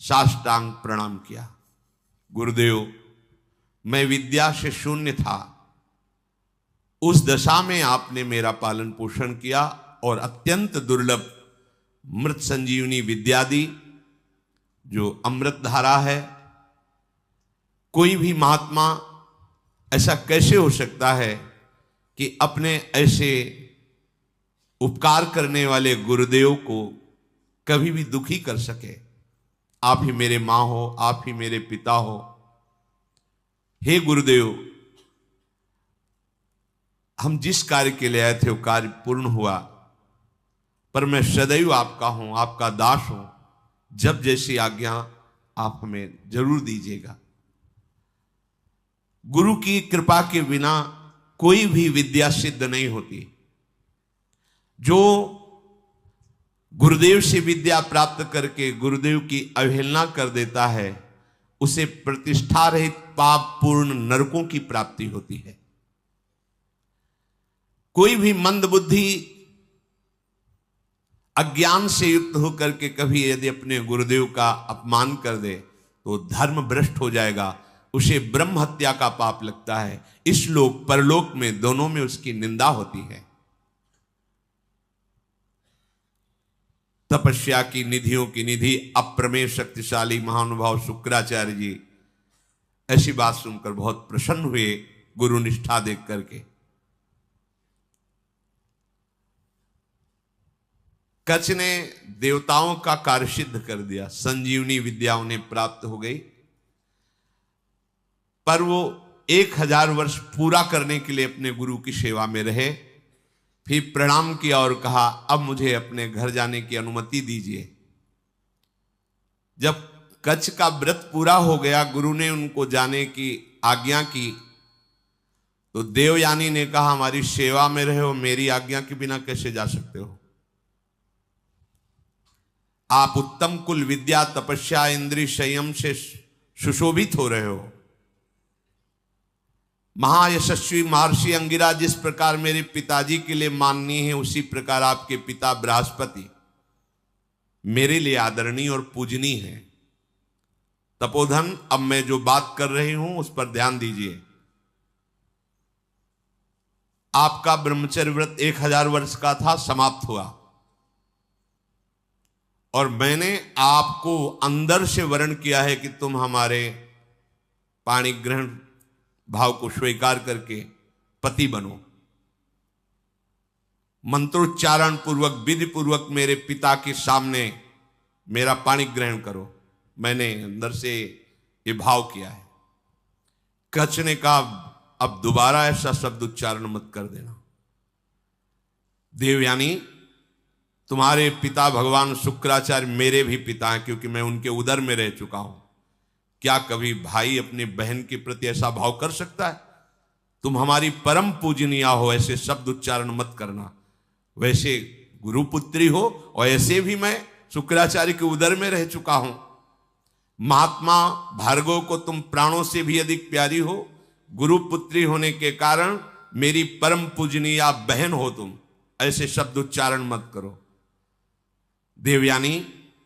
साष्टांग प्रणाम किया। गुरुदेव मैं विद्या से शून्य था, उस दशा में आपने मेरा पालन पोषण किया और अत्यंत दुर्लभ मृत संजीवनी विद्या दी, जो अमृत धारा है। कोई भी महात्मा ऐसा कैसे हो सकता है कि अपने ऐसे उपकार करने वाले गुरुदेव को कभी भी दुखी कर सके। आप ही मेरे मां हो, आप ही मेरे पिता हो। हे गुरुदेव, हम जिस कार्य के लिए आए थे वो कार्य पूर्ण हुआ, पर मैं सदैव आपका हूं, आपका दास हूं। जब जैसी आज्ञा आप हमें जरूर दीजिएगा। गुरु की कृपा के बिना कोई भी विद्या सिद्ध नहीं होती। जो गुरुदेव से विद्या प्राप्त करके गुरुदेव की अवहेलना कर देता है, उसे प्रतिष्ठा रहित पाप पूर्ण नरकों की प्राप्ति होती है। कोई भी मंदबुद्धि अज्ञान से युक्त होकर के कभी यदि अपने गुरुदेव का अपमान कर दे तो धर्म भ्रष्ट हो जाएगा, उसे ब्रह्म हत्या का पाप लगता है। इस लोक परलोक में दोनों में उसकी निंदा होती है। तपस्या की निधियों की निधि अप्रमेय शक्तिशाली महानुभाव शुक्राचार्य जी ऐसी बात सुनकर बहुत प्रसन्न हुए, गुरु निष्ठा देख करके। कच्छ ने देवताओं का कार्य सिद्ध कर दिया, संजीवनी विद्या उन्हें प्राप्त हो गई, पर वो 1000 वर्ष पूरा करने के लिए अपने गुरु की सेवा में रहे। फिर प्रणाम किया और कहा अब मुझे अपने घर जाने की अनुमति दीजिए। जब कच्छ का व्रत पूरा हो गया, गुरु ने उनको जाने की आज्ञा की, तो देवयानी ने कहा हमारी सेवा में रहे हो, मेरी आज्ञा के बिना कैसे जा सकते हो? आप उत्तम कुल विद्या तपस्या इंद्रिय संयम से सुशोभित हो रहे हो। महायशस्वी महर्षि अंगिरा जिस प्रकार मेरे पिताजी के लिए माननीय है, उसी प्रकार आपके पिता बृहस्पति मेरे लिए आदरणीय और पूजनीय है। तपोधन, अब मैं जो बात कर रही हूं उस पर ध्यान दीजिए। आपका ब्रह्मचर्य व्रत 1000 वर्ष का था, समाप्त हुआ, और मैंने आपको अंदर से वर्ण किया है कि तुम हमारे पाणी ग्रहण भाव को स्वीकार करके पति बनो। मंत्रोच्चारण पूर्वक विधि पूर्वक मेरे पिता के सामने मेरा पानी ग्रहण करो। मैंने अंदर से ये भाव किया है। कच्छ ने कहा, अब दोबारा ऐसा शब्द उच्चारण मत कर देना। देवयानी, तुम्हारे पिता भगवान शुक्राचार्य मेरे भी पिता हैं, क्योंकि मैं उनके उदर में रह चुका हूं। क्या कभी भाई अपने बहन के प्रति ऐसा भाव कर सकता है? तुम हमारी परम पूजनीया हो, ऐसे शब्द उच्चारण मत करना। वैसे गुरुपुत्री हो, और ऐसे भी मैं शुक्राचार्य के उदर में रह चुका हूं। महात्मा भार्गव को तुम प्राणों से भी अधिक प्यारी हो। गुरुपुत्री होने के कारण मेरी परम पूजनीया बहन हो तुम। ऐसे शब्द उच्चारण मत करो। देवयानी,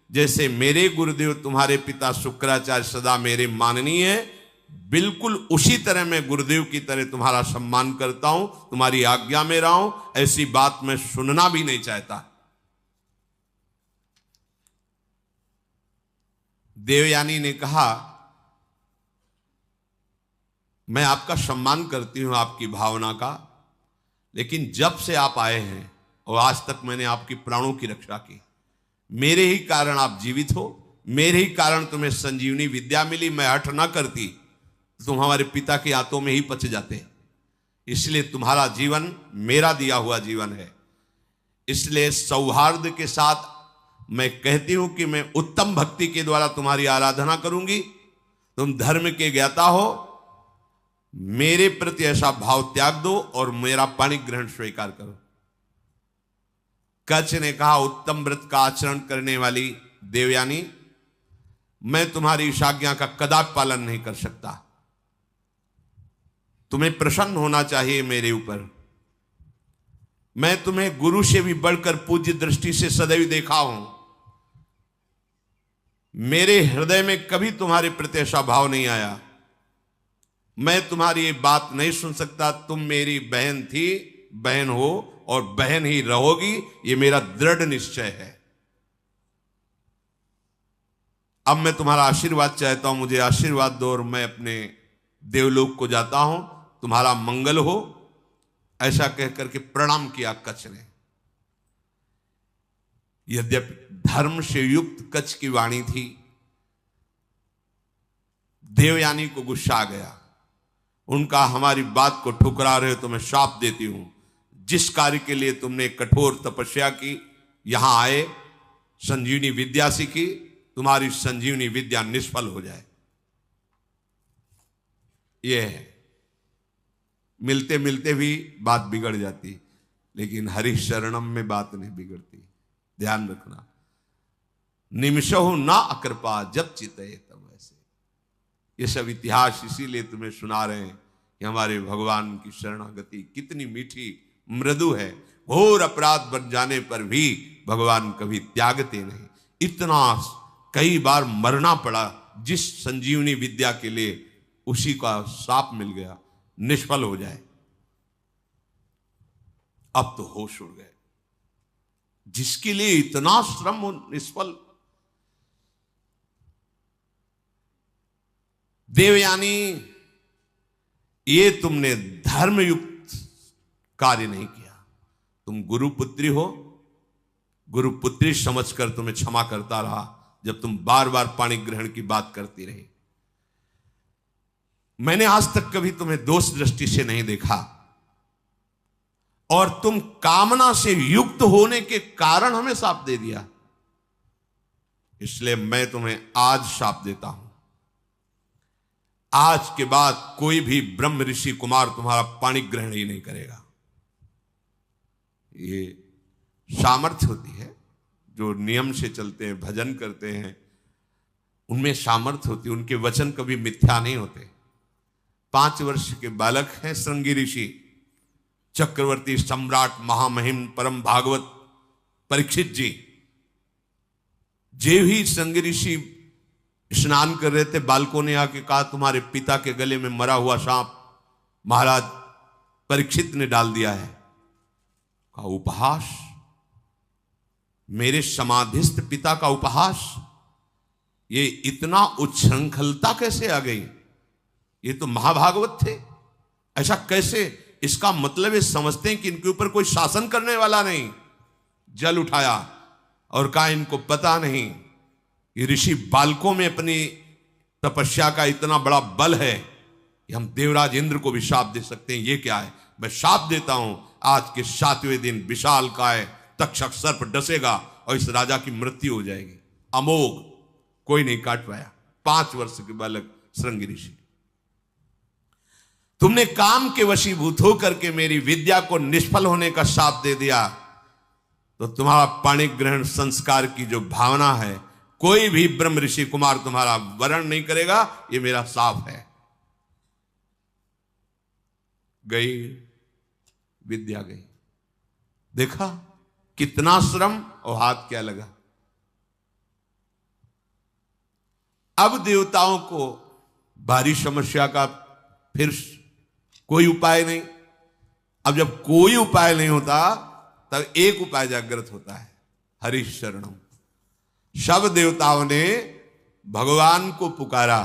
जैसे मेरे गुरुदेव तुम्हारे पिता शुक्राचार्य सदा मेरे माननीय है, बिल्कुल उसी तरह मैं गुरुदेव की तरह तुम्हारा सम्मान करता हूं, तुम्हारी आज्ञा में रहा हूं। ऐसी बात मैं सुनना भी नहीं चाहता। देवयानी ने कहा, मैं आपका सम्मान करती हूं, आपकी भावना का, लेकिन जब से आप आए हैं और आज तक मैंने आपकी प्राणों की रक्षा की। मेरे ही कारण आप जीवित हो, मेरे ही कारण तुम्हें संजीवनी विद्या मिली। मैं हठ ना करती तो तुम हमारे पिता के हाथों में ही पच जाते। इसलिए तुम्हारा जीवन मेरा दिया हुआ जीवन है। इसलिए सौहार्द के साथ मैं कहती हूं कि मैं उत्तम भक्ति के द्वारा तुम्हारी आराधना करूंगी। तुम धर्म के ज्ञाता हो, मेरे प्रति ऐसा भाव त्याग दो और मेरा पाणी ग्रहण स्वीकार करो। कच्छ ने कहा, उत्तम व्रत का आचरण करने वाली देवयानी, मैं तुम्हारी इस आज्ञा का कदापि पालन नहीं कर सकता। तुम्हें प्रसन्न होना चाहिए मेरे ऊपर। मैं तुम्हें गुरु से भी बढ़कर पूज्य दृष्टि से सदैव देखा हूं। मेरे हृदय में कभी तुम्हारे प्रति ऐसा भाव नहीं आया। मैं तुम्हारी ये बात नहीं सुन सकता। तुम मेरी बहन थी, बहन हो और बहन ही रहोगी, ये मेरा दृढ़ निश्चय है। अब मैं तुम्हारा आशीर्वाद चाहता हूं, मुझे आशीर्वाद दो और मैं अपने देवलोक को जाता हूं। तुम्हारा मंगल हो। ऐसा कहकर के प्रणाम किया कच्छ ने। यद्यपि धर्म से युक्त कच्छ की वाणी थी, देवयानी को गुस्सा आ गया। उनका, हमारी बात को ठुकरा रहे हो तो मैं शाप देती हूं। जिस कार्य के लिए तुमने कठोर तपस्या की, यहां आए, संजीवनी विद्या सीखी, तुम्हारी संजीवनी विद्या निष्फल हो जाए। यह है, मिलते मिलते भी बात बिगड़ जाती, लेकिन हरि शरणम में बात नहीं बिगड़ती। ध्यान रखना। निमिषहु ना अकृपा जब चितये तब ऐसे। ये सब इतिहास इसीलिए तुम्हें सुना रहे हैं कि हमारे भगवान की शरणागति कितनी मीठी मृदु है। घोर अपराध बन जाने पर भी भगवान कभी त्यागते नहीं। इतना कई बार मरना पड़ा जिस संजीवनी विद्या के लिए, उसी का शाप मिल गया, निष्फल हो जाए। अब तो होश उड़ गए। जिसके लिए इतना श्रम हो, निष्फल। देवयानी, ये तुमने धर्मयुक्त कार्य नहीं किया। तुम गुरुपुत्री हो, गुरुपुत्री समझकर तुम्हें क्षमा करता रहा जब तुम बार बार पाणी ग्रहण की बात करती रही। मैंने आज तक कभी तुम्हें दोष दृष्टि से नहीं देखा, और तुम कामना से युक्त होने के कारण हमें शाप दे दिया। इसलिए मैं तुम्हें आज शाप देता हूं। आज के बाद कोई भी ब्रह्म ऋषि कुमार तुम्हारा पाणी ग्रहण ही नहीं करेगा। ये सामर्थ्य होती है, जो नियम से चलते हैं, भजन करते हैं, उनमें सामर्थ्य होती है। उनके वचन कभी मिथ्या नहीं होते। 5 वर्ष के बालक हैं श्रृंगी ऋषि, चक्रवर्ती सम्राट महामहिम परम भागवत परीक्षित जी। जे ही श्रृंगी ऋषि स्नान कर रहे थे, बालकों ने आके कहा, तुम्हारे पिता के गले में मरा हुआ सांप महाराज परीक्षित ने डाल दिया है। कहा, उपहास? मेरे समाधिस्थ पिता का उपहास? ये इतना उच्छृंखलता कैसे आ गई? ये तो महाभागवत थे, ऐसा कैसे? इसका मतलब ये समझते हैं कि इनके ऊपर कोई शासन करने वाला नहीं। जल उठाया और कहा, इनको पता नहीं ये ऋषि बालकों में अपनी तपस्या का इतना बड़ा बल है कि हम देवराज इंद्र को भी शाप दे सकते हैं। ये क्या है? मैं शाप देता हूं, आज के 7वें दिन विशाल काय तक्षक सर्प डसेगा और इस राजा की मृत्यु हो जाएगी। अमोघ, कोई नहीं काट पाया। 5 वर्ष के बालक श्रृंगी ऋषि, तुमने काम के वशीभूत होकर के मेरी विद्या को निष्फल होने का शाप दे दिया, तो तुम्हारा पाणि ग्रहण संस्कार की जो भावना है, कोई भी ब्रह्म ऋषि कुमार तुम्हारा वरण नहीं करेगा, ये मेरा शाप है। गई विद्या गई। देखा कितना श्रम और हाथ क्या लगा। अब देवताओं को भारी समस्या का फिर कोई उपाय नहीं। अब जब कोई उपाय नहीं होता तब एक उपाय जागृत होता है, हरि शरणम। सब देवताओं ने भगवान को पुकारा,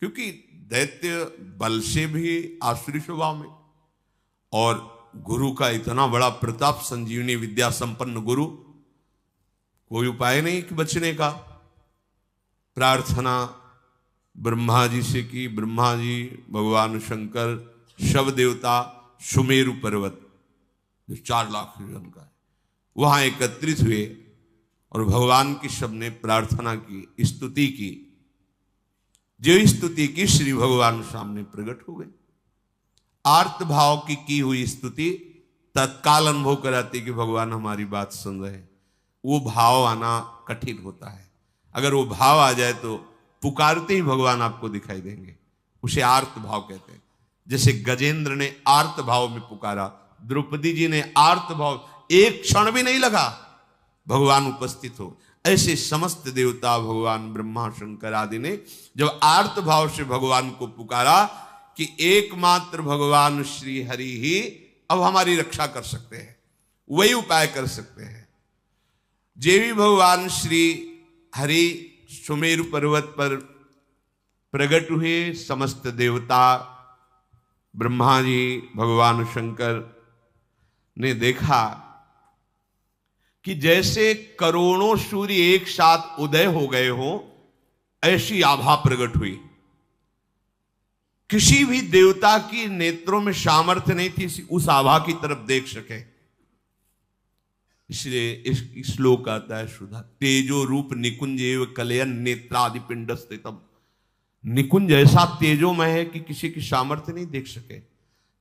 क्योंकि दैत्य बल से भी आसुरी स्वभाव में, और गुरु का इतना बड़ा प्रताप, संजीवनी विद्या संपन्न गुरु, कोई उपाय नहीं कि बचने का। प्रार्थना ब्रह्मा जी से की। ब्रह्मा जी, भगवान शंकर, शव देवता, सुमेरु पर्वत जो 4 लाख योजन का है, वहां एकत्रित हुए और भगवान की सबने प्रार्थना की, स्तुति की। जो स्तुति की श्री भगवान सामने प्रकट हो गए। आर्त भाव की हुई स्तुति तत्काल अनुभव कराती कि भगवान हमारी बात सुन रहे। वो भाव आना कठिन होता है। अगर वो भाव आ जाए तो पुकारते ही भगवान आपको दिखाई देंगे। उसे आर्त भाव कहते हैं। जैसे गजेंद्र ने आर्त भाव में पुकारा, द्रौपदी जी ने आर्त भाव, एक क्षण भी नहीं लगा भगवान उपस्थित हो। ऐसे समस्त देवता, भगवान ब्रह्मा शंकर आदि ने जब आर्त भाव से भगवान को पुकारा कि एकमात्र भगवान श्री हरि ही अब हमारी रक्षा कर सकते हैं, वही उपाय कर सकते हैं। जे भी भगवान श्री हरि सुमेरु पर्वत पर प्रकट हुए, समस्त देवता, ब्रह्मा जी, भगवान शंकर ने देखा कि जैसे करोड़ों सूर्य एक साथ उदय हो गए हो, ऐसी आभा प्रकट हुई। किसी भी देवता की नेत्रों में सामर्थ्य नहीं थी उस आभा की तरफ देख सके। इसलिए इस श्लोक आता है सुधा, तेजो रूप निकुंज एव कलयन नेत्रादि पिंड स्थितम। निकुंज ऐसा तेजोमय है कि किसी की सामर्थ्य नहीं देख सके।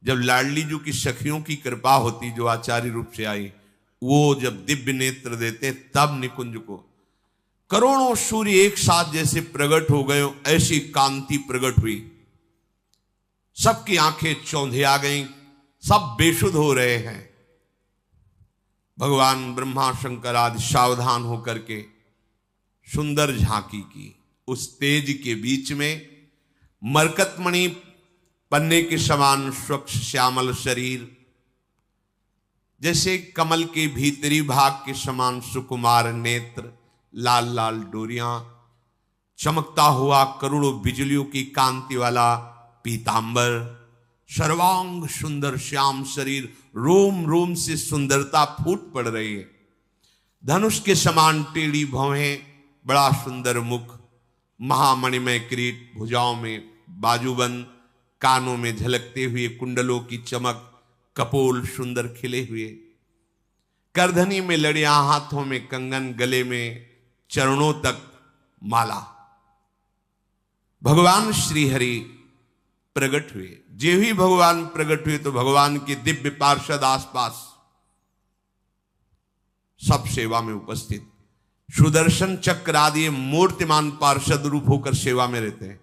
जब लाडली जी की सखियों की कृपा होती, जो आचार्य रूप से आई, वो जब दिव्य नेत्र देते तब निकुंज को करोड़ों सूर्य एक साथ जैसे प्रकट हो गए, ऐसी कांति प्रकट हुई। सबकी आंखें चौंधे आ गईं, सब बेसुध हो रहे हैं। भगवान ब्रह्मा शंकर आदि सावधान होकर के सुंदर झांकी की। उस तेज के बीच में मरकतमणि पन्ने के समान स्वच्छ श्यामल शरीर, जैसे कमल के भीतरी भाग के समान सुकुमार नेत्र, लाल लाल डोरियां, चमकता हुआ करोड़ों बिजलियों की कांति वाला पीतांबर, सर्वांग सुंदर श्याम शरीर, रोम रोम से सुंदरता फूट पड़ रही है। धनुष के समान टेढ़ी भौहें, बड़ा सुंदर मुख, महामणिमय किरीट, भुजाओं में बाजूबंद, कानों में झलकते हुए कुंडलों की चमक, कपोल सुंदर खिले हुए, करधनी में लड़ियां, हाथों में कंगन, गले में चरणों तक माला। भगवान श्री हरि प्रकट हुए। जे ही भगवान प्रकट हुए तो भगवान के दिव्य पार्षद आसपास सब सेवा में उपस्थित। सुदर्शन चक्र आदि मूर्तिमान पार्षद रूप होकर सेवा में रहते हैं।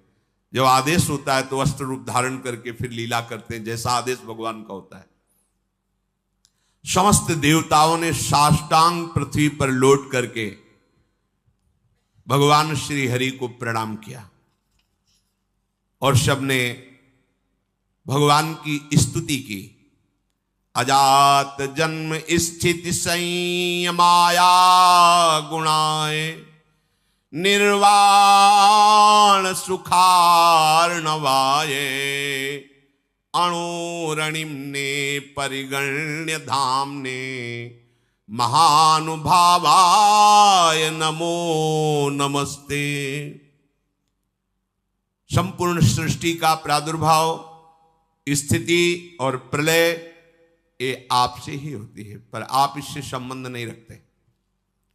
जब आदेश होता है तो अस्त्र रूप धारण करके फिर लीला करते हैं, जैसा आदेश भगवान का होता है। समस्त देवताओं ने साष्टांग पृथ्वी पर लौट करके भगवान श्री हरि को प्रणाम किया और सबने भगवान की स्तुति की। अजात जन्म स्थिति संयमाया गुणाय, निर्वाण सुखार्णवाय, अणुरणिम्ने परिगण्य धाम्ने, महानुभावाय नमो नमस्ते। संपूर्ण सृष्टि का प्रादुर्भाव, स्थिति और प्रलय ये आपसे ही होती है, पर आप इससे संबंध नहीं रखते।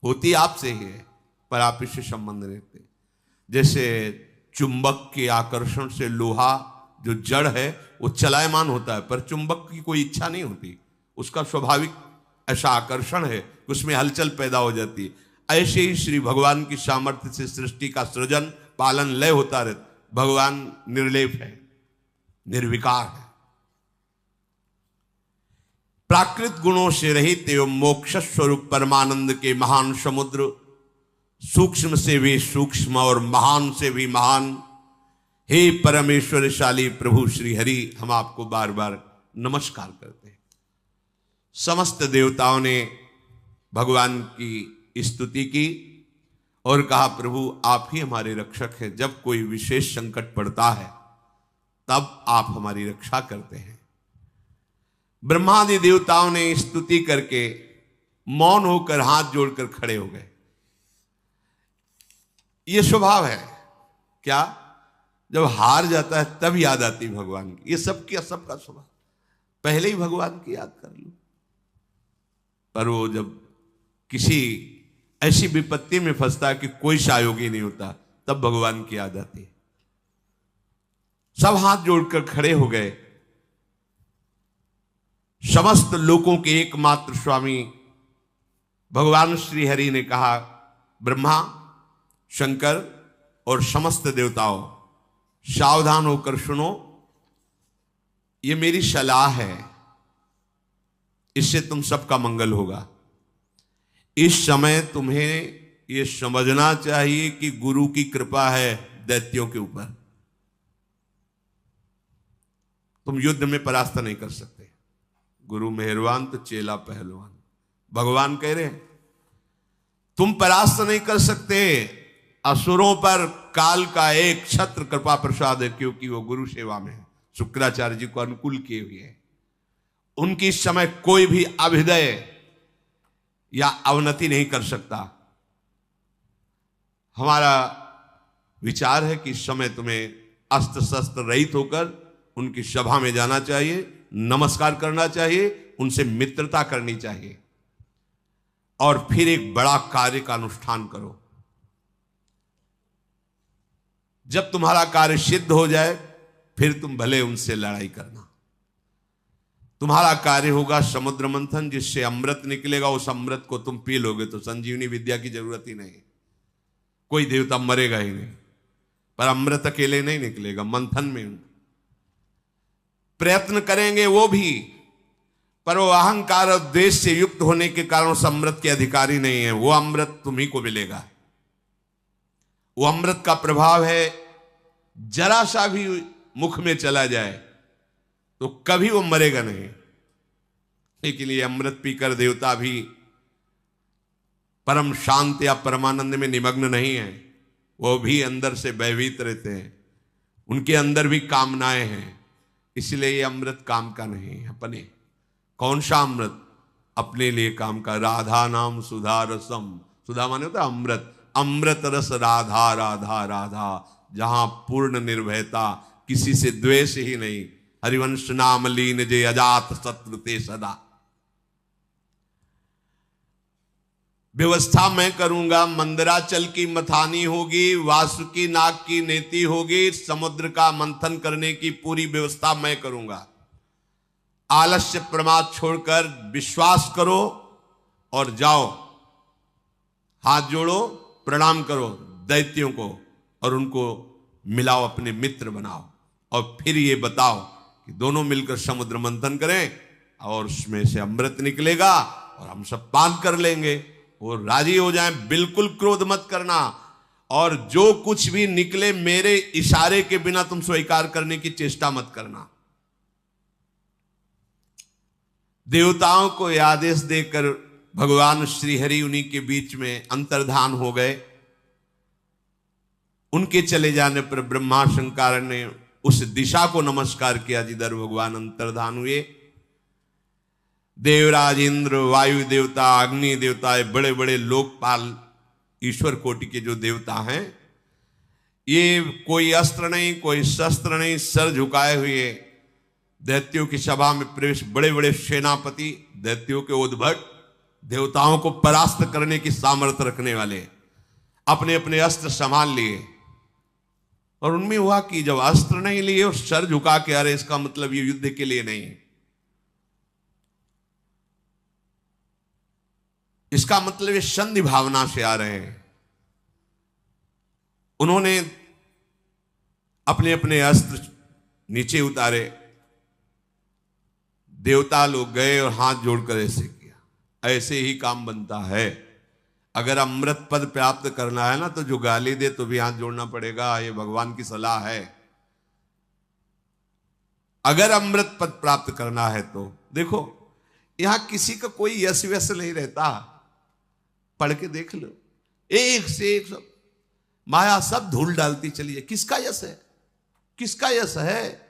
होती आपसे ही है पर आप इससे संबंध नहीं रखते। जैसे चुंबक के आकर्षण से लोहा जो जड़ है वो चलायमान होता है, पर चुंबक की कोई इच्छा नहीं होती, उसका स्वाभाविक ऐसा आकर्षण है कि उसमें हलचल पैदा हो जाती है। ऐसे ही श्री भगवान की सामर्थ्य से सृष्टि का सृजन पालन लय होता रहता। भगवान निर्लेप है, निर्विकार है, प्राकृत गुणों से रहित एवं मोक्ष स्वरूप परमानंद के महान समुद्र, सूक्ष्म से भी सूक्ष्म और महान से भी महान हे परमेश्वरशाली प्रभु श्री हरि, हम आपको बार बार नमस्कार करते हैं। समस्त देवताओं ने भगवान की स्तुति की और कहा प्रभु आप ही हमारे रक्षक हैं, जब कोई विशेष संकट पड़ता है तब आप हमारी रक्षा करते हैं। ब्रह्मादि देवताओं ने स्तुति करके मौन होकर हाथ जोड़कर खड़े हो गए। यह स्वभाव है क्या, जब हार जाता है तब याद आती भगवान की। ये सबका स्वभाव, पहले ही भगवान की याद कर लो। पर वो जब किसी ऐसी विपत्ति में फंसता है कि कोई सहयोगी नहीं होता, तब भगवान की याद आती है। सब हाथ जोड़कर खड़े हो गए। समस्त लोकों के एकमात्र स्वामी भगवान श्री हरि ने कहा, ब्रह्मा, शंकर और समस्त देवताओं सावधान होकर सुनो, ये मेरी सलाह है, इससे तुम सबका मंगल होगा। इस समय तुम्हें यह समझना चाहिए कि गुरु की कृपा है दैत्यों के ऊपर। तुम युद्ध में परास्त नहीं कर सकते। गुरु मेहरबान तो चेला पहलवान। भगवान कह रहे हैं तुम परास्त नहीं कर सकते। असुरों पर काल का एक छत्र कृपा प्रसाद है, क्योंकि वो गुरु सेवा में है, शुक्राचार्य जी को अनुकूल किए हुए हैं। उनकी इस समय कोई भी अभ्युदय या अवनति नहीं कर सकता। हमारा विचार है कि इस समय तुम्हें अस्त्र शस्त्र रहित होकर उनकी सभा में जाना चाहिए, नमस्कार करना चाहिए, उनसे मित्रता करनी चाहिए और फिर एक बड़ा कार्य का अनुष्ठान करो। जब तुम्हारा कार्य सिद्ध हो जाए फिर तुम भले उनसे लड़ाई करना। तुम्हारा कार्य होगा समुद्र मंथन, जिससे अमृत निकलेगा। उस अमृत को तुम पी लोगे तो संजीवनी विद्या की जरूरत ही नहीं, कोई देवता मरेगा ही नहीं। पर अमृत अकेले नहीं निकलेगा, मंथन में प्रयत्न करेंगे वो भी, पर वो अहंकार और द्वेष से युक्त होने के कारण उस अमृत के अधिकारी नहीं है। वो अमृत तुम्ही को मिलेगा। वो अमृत का प्रभाव है, जरा सा भी मुख में चला जाए तो कभी वो मरेगा नहीं। लेकिन ये अमृत पीकर देवता भी परम शांत या परमानंद में निमग्न नहीं है, वो भी अंदर से भयभीत रहते हैं, उनके अंदर भी कामनाएं हैं। इसलिए ये अमृत काम का नहीं है अपने। कौन सा अमृत? अपने लिए काम का। राधा नाम सुधा रसम, सुधा माने होता है अमृत, अमृत रस राधा राधा राधा, जहां पूर्ण निर्भयता, किसी से द्वेष ही नहीं। हरिवंश नाम लीन जे अजात शत्रु ते सदा। व्यवस्था मैं करूंगा, मंदराचल की मथानी होगी, वासुकी नाग की नेति होगी, समुद्र का मंथन करने की पूरी व्यवस्था मैं करूंगा। आलस्य प्रमाद छोड़कर विश्वास करो और जाओ, हाथ जोड़ो, प्रणाम करो दैत्यों को और उनको मिलाओ, अपने मित्र बनाओ और फिर ये बताओ कि दोनों मिलकर समुद्र मंथन करें और उसमें से अमृत निकलेगा और हम सब पान कर लेंगे। वो राजी हो जाएं। बिल्कुल क्रोध मत करना और जो कुछ भी निकले मेरे इशारे के बिना तुम स्वीकार करने की चेष्टा मत करना। देवताओं को आदेश देकर भगवान श्री हरि उन्हीं के बीच में अंतर्धान हो गए। उनके चले जाने पर ब्रह्मा शंकर ने उस दिशा को नमस्कार किया जिधर भगवान अंतर्धान हुए। देवराज इंद्र, वायु देवता, अग्नि देवता, बड़े बड़े लोकपाल ईश्वर कोटि के जो देवता हैं, ये कोई अस्त्र नहीं, कोई शस्त्र नहीं, सर झुकाए हुए दैत्यों की सभा में प्रवेश, बड़े बड़े सेनापति, दैत्यों के उद्भट, देवताओं को परास्त करने की सामर्थ्य रखने वाले, अपने अपने अस्त्र संभाल लिए। और उनमें हुआ कि जब अस्त्र नहीं लिए और सर झुका के, अरे इसका मतलब ये युद्ध के लिए नहीं, इसका मतलब ये संधि भावना से आ रहे हैं। उन्होंने अपने अपने अस्त्र नीचे उतारे, देवता लोग गए और हाथ जोड़कर ऐसे किया। ऐसे ही काम बनता है। अगर अमृत पद प्राप्त करना है ना, तो जो गाली दे तो भी हाथ जोड़ना पड़ेगा, ये भगवान की सलाह है। अगर अमृत पद प्राप्त करना है तो देखो, यहां किसी का कोई यश व्यस नहीं रहता, पढ़ के देख लो, एक से एक सब माया सब धूल डालती चली है। किसका यश है, किसका यश है?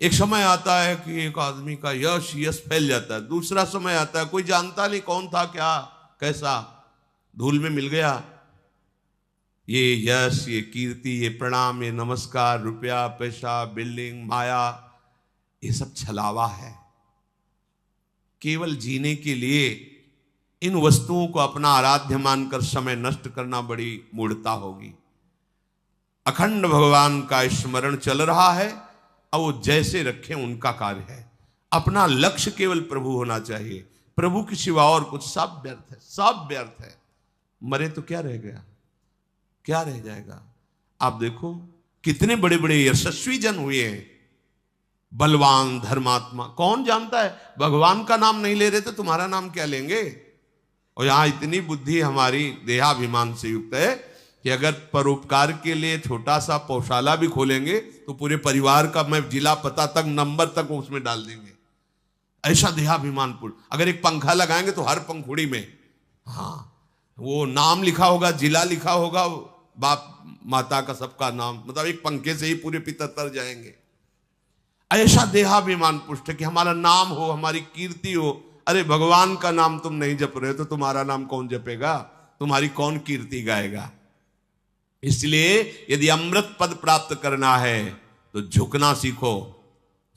एक समय आता है कि एक आदमी का यश फैल जाता है, दूसरा समय आता है कोई जानता नहीं कौन था, क्या कैसा, धूल में मिल गया। ये यश, ये कीर्ति, ये प्रणाम, ये नमस्कार, रुपया, पैसा, बिल्डिंग, माया, ये सब छलावा है। केवल जीने के लिए इन वस्तुओं को अपना आराध्य मानकर समय नष्ट करना बड़ी मूढ़ता होगी। अखंड भगवान का स्मरण चल रहा है, अब वो जैसे रखें उनका कार्य है। अपना लक्ष्य केवल प्रभु होना चाहिए, प्रभु के सिवा और कुछ सब व्यर्थ है, सब व्यर्थ है। मरे तो क्या रह गया, क्या रह जाएगा? आप देखो कितने बड़े बड़े यशस्वी जन हुए हैं, बलवान, धर्मात्मा। कौन जानता है, भगवान का नाम नहीं ले रहे तो तुम्हारा नाम क्या लेंगे? और यहां इतनी बुद्धि हमारी देहाभिमान से युक्त है कि अगर परोपकार के लिए छोटा सा पौशाला भी खोलेंगे तो पूरे परिवार का मैं जिला पता तक, नंबर तक उसमें डाल देंगे। ऐसा देहाभिमान पूर्ण। अगर एक पंखा लगाएंगे तो हर पंखुड़ी में वो नाम लिखा होगा, जिला लिखा होगा, बाप माता का सबका नाम, मतलब एक पंखे से ही पूरे पितर तर जाएंगे। ऐसा देहाभिमान पुष्ट है कि हमारा नाम हो, हमारी कीर्ति हो। अरे भगवान का नाम तुम नहीं जप रहे हो तो तुम्हारा नाम कौन जपेगा, तुम्हारी कौन कीर्ति गाएगा? इसलिए यदि अमृत पद प्राप्त करना है तो झुकना सीखो,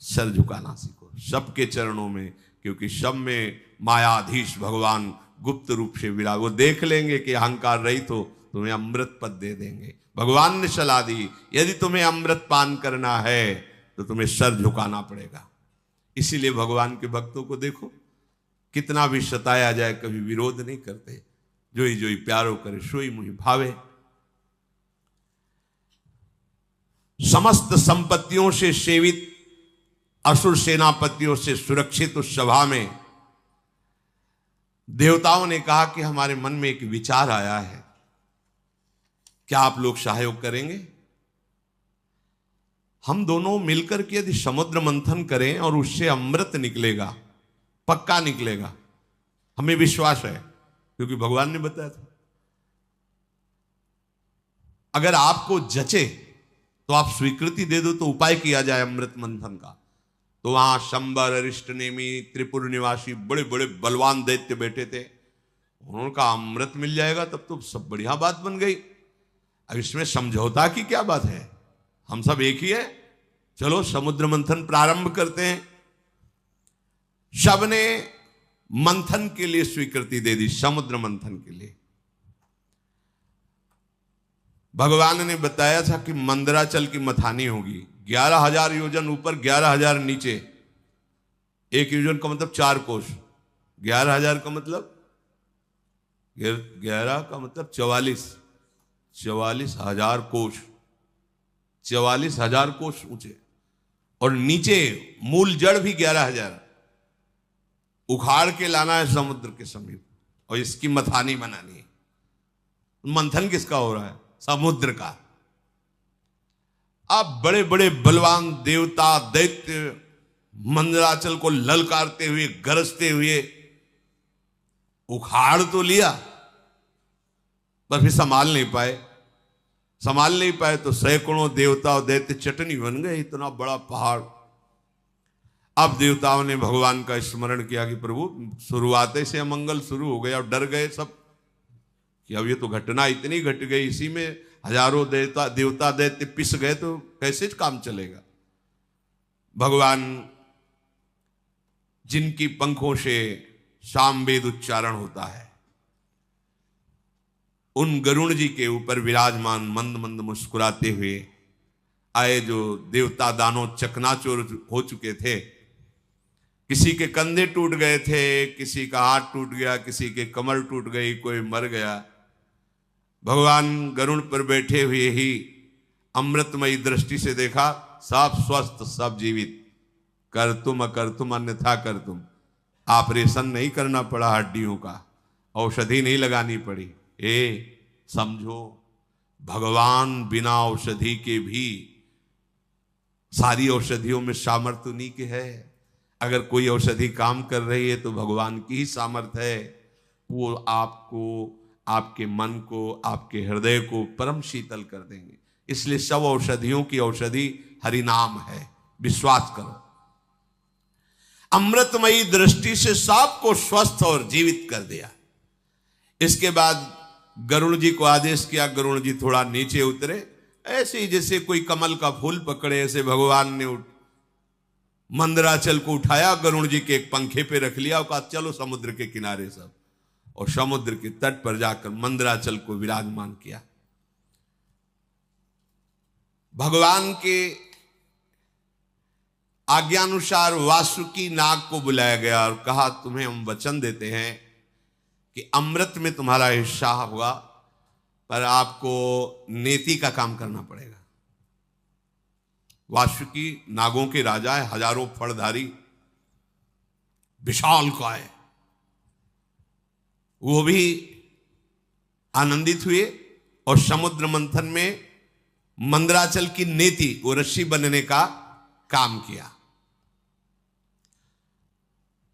सर झुकाना सीखो सबके चरणों में, क्योंकि सब में मायाधीश भगवान गुप्त रूप से विराज। वो देख लेंगे कि अहंकार रहित हो, तुम्हें अमृत पद दे देंगे। भगवान ने सलाह दी, यदि तुम्हें अमृत पान करना है तो तुम्हें सर झुकाना पड़ेगा। इसीलिए भगवान के भक्तों को देखो, कितना भी सताया जाए कभी विरोध नहीं करते। जोई जोई प्यारो करे सोई मुहि भावे। समस्त संपत्तियों से सेवित, असुर सेनापतियों से सुरक्षित उस सभा में देवताओं ने कहा कि हमारे मन में एक विचार आया है, क्या आप लोग सहयोग करेंगे? हम दोनों मिलकर के यदि समुद्र मंथन करें और उससे अमृत निकलेगा, पक्का निकलेगा, हमें विश्वास है, क्योंकि भगवान ने बताया था। अगर आपको जचे तो आप स्वीकृति दे दो तो उपाय किया जाए अमृत मंथन का। तो वहां शंबर, अरिष्टनेमी, त्रिपुर निवासी बड़े बड़े बलवान दैत्य बैठे थे। उन्होंने कहा अमृत मिल जाएगा तब तो सब बढ़िया बात बन गई। अब इसमें समझौता की क्या बात है, हम सब एक ही है, चलो समुद्र मंथन प्रारंभ करते हैं। सबने मंथन के लिए स्वीकृति दे दी, समुद्र मंथन के लिए। भगवान ने बताया था कि मंदराचल की मथानी होगी, 11,000 योजन ऊपर, 11,000 नीचे। एक योजन का मतलब 4 कोस, 11,000 का मतलब 11 का मतलब 44,000 कोस, 44,000 कोस ऊंचे। और नीचे मूल जड़ भी 11,000 उखाड़ के लाना है समुद्र के समीप, और इसकी मथानी बनानी है। मंथन किसका हो रहा है? समुद्र का। अब बड़े बड़े बलवान देवता दैत्य मंदराचल को ललकारते हुए, गरजते हुए उखाड़ तो लिया, पर फिर संभाल नहीं पाए। संभाल नहीं पाए तो सैकड़ों देवता और दैत्य चटनी बन गए, इतना बड़ा पहाड़। अब देवताओं ने भगवान का स्मरण किया कि प्रभु शुरुआते से अमंगल शुरू हो गया और डर गए सब कि अब ये तो घटना इतनी घट गई, इसी में हजारों देवता दैत्य पिस गए तो कैसे काम चलेगा। भगवान जिनकी पंखों से सामवेद उच्चारण होता है, उन गरुण जी के ऊपर विराजमान मंद मंद मुस्कुराते हुए आए जो देवता दानव चकनाचूर हो चुके थे। किसी के कंधे टूट गए थे, किसी का हाथ टूट गया, किसी के कमर टूट गई, कोई मर गया। भगवान गरुड़ पर बैठे हुए ही अमृतमयी दृष्टि से देखा, सब स्वस्थ, सब जीवित, कर तुम अकर तुम अन्यथा कर तुम। ऑपरेशन नहीं करना पड़ा हड्डियों का, औषधि नहीं लगानी पड़ी। समझो भगवान बिना औषधि के भी सारी औषधियों में सामर्थ्य उन्हीं के है। अगर कोई औषधि काम कर रही है तो भगवान की ही सामर्थ्य है। वो आपको, आपके मन को, आपके हृदय को परम शीतल कर देंगे। इसलिए सब औषधियों की औषधि हरिनाम है, विश्वास करो। अमृतमयी दृष्टि से सबको स्वस्थ और जीवित कर दिया। इसके बाद गरुड़ जी को आदेश किया, गरुड़ जी थोड़ा नीचे उतरे, ऐसे ही जैसे कोई कमल का फूल पकड़े, ऐसे भगवान ने मंदराचल को उठाया, गरुड़ जी के एक पंखे पे रख लिया और कहा चलो समुद्र के किनारे सब, और समुद्र के तट पर जाकर मंदराचल को विराजमान किया। भगवान के आज्ञानुसार वासुकी नाग को बुलाया गया और कहा तुम्हें हम वचन देते हैं कि अमृत में तुम्हारा हिस्सा होगा, पर आपको नेति का काम करना पड़ेगा। वासुकी नागों के राजा है, हजारों फड़धारी, विशालकाय। वो भी आनंदित हुए और समुद्र मंथन में मंदराचल की नेति, वो रस्सी बनने का काम किया।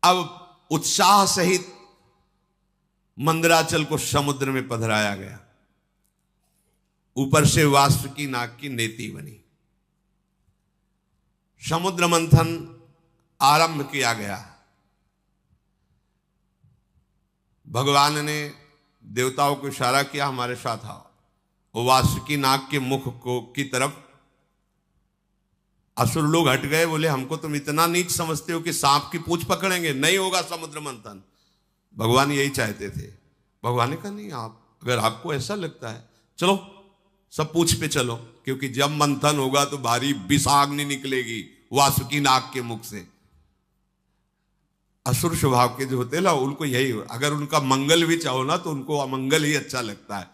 अब उत्साह सहित मंदराचल को समुद्र में पधराया गया। ऊपर से वासुकी नाग की नेति बनी। समुद्र मंथन आरंभ किया गया। भगवान ने देवताओं को इशारा किया हमारे साथ आओ। वो वासुकी नाग के मुख को की तरफ असुर लोग हट गए, बोले हमको तुम इतना नीच समझते हो कि सांप की पूंछ पकड़ेंगे, नहीं होगा समुद्र मंथन। भगवान यही चाहते थे। भगवान ने कहा नहीं, आप अगर आपको ऐसा लगता है चलो सब पूंछ पे चलो, क्योंकि जब मंथन होगा तो भारी विषाग्नि निकलेगी वासुकी नाग के मुख से। असुर स्वभाव के जो होते ना, उनको यही, अगर उनका मंगल भी चाहो ना तो उनको अमंगल ही अच्छा लगता है।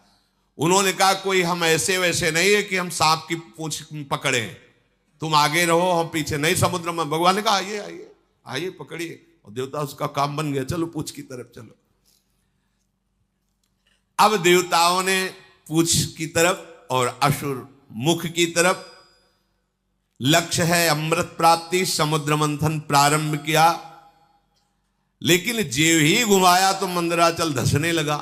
उन्होंने कहा कोई हम ऐसे वैसे नहीं है कि हम सांप की पूंछ पकड़े, तुम आगे रहो हम पीछे, नहीं समुद्र में। भगवान ने कहा आइए आइए आइए पकड़िए, और देवता उसका काम बन गया, चलो पूंछ की तरफ चलो। अब देवताओं ने पूंछ की तरफ और असुर मुख की तरफ, लक्ष्य है अमृत प्राप्ति, समुद्र मंथन प्रारंभ किया। लेकिन जेव ही घुमाया तो मंदराचल धसने लगा।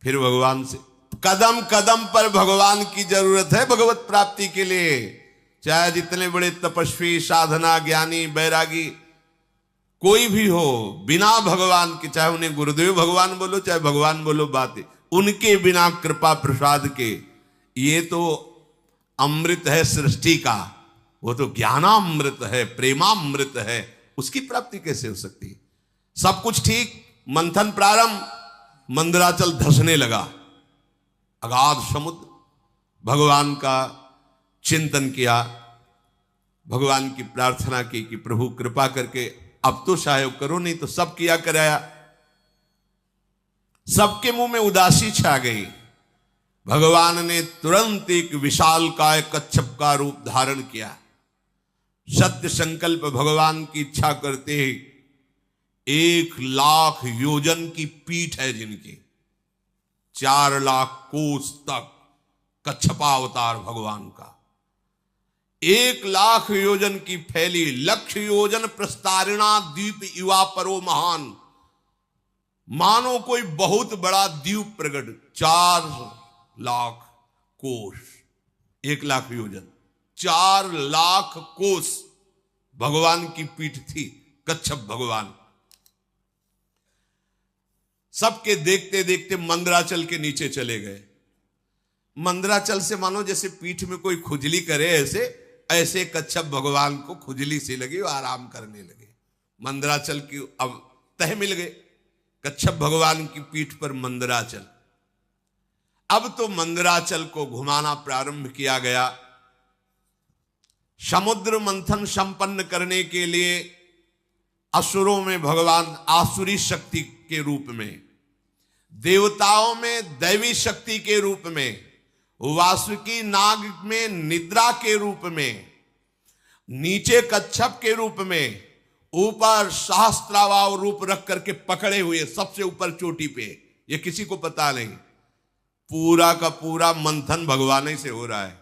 फिर भगवान से कदम कदम पर भगवान की जरूरत है भगवत प्राप्ति के लिए। चाहे जितने बड़े तपस्वी, साधना, ज्ञानी, बैरागी कोई भी हो, बिना भगवान के, चाहे उन्हें गुरुदेव भगवान बोलो चाहे भगवान बोलो, बात उनके बिना कृपा प्रसाद के, ये तो अमृत है सृष्टि का, वो तो ज्ञानामृत है, प्रेमामृत है, उसकी प्राप्ति कैसे हो सकती है। सब कुछ ठीक, मंथन प्रारंभ, मंदराचल धसने लगा। अगाध समुद्र। भगवान का चिंतन किया, भगवान की प्रार्थना की कि प्रभु कृपा करके अब तो सहयोग करो, नहीं तो सब किया कराया। सबके मुंह में उदासी छा गई। भगवान ने तुरंत एक विशालकाय कच्छप का रूप धारण किया। सत्य संकल्प भगवान की इच्छा करते ही 1,00,000 योजन की पीठ है जिनकी, 4,00,000 कोस तक कच्छपावतार भगवान का, 1,00,000 योजन की फैली, 1,00,000 योजन प्रस्तारिणा द्वीप युवा परो महान, मानो कोई बहुत बड़ा द्वीप प्रकट, 4,00,000 कोस, 1,00,000 योजन, 4,00,000 कोस भगवान की पीठ थी, कच्छप भगवान। सबके देखते देखते मंदराचल के नीचे चले गए। मंदराचल से मानो जैसे पीठ में कोई खुजली करे, ऐसे ऐसे कच्छप भगवान को खुजली सी लगी और आराम करने लगे। मंदराचल की अब तह मिल गए, कच्छप भगवान की पीठ पर मंदराचल। अब तो मंदराचल को घुमाना प्रारंभ किया गया। समुद्र मंथन संपन्न करने के लिए असुरों में भगवान आसुरी शक्ति के रूप में, देवताओं में दैवी शक्ति के रूप में, वासुकी नाग में निद्रा के रूप में, नीचे कच्छप के रूप में, ऊपर सहस्त्रावाव रूप रख करके पकड़े हुए सबसे ऊपर चोटी पे। ये किसी को पता नहीं, पूरा का पूरा मंथन भगवान ही से हो रहा है।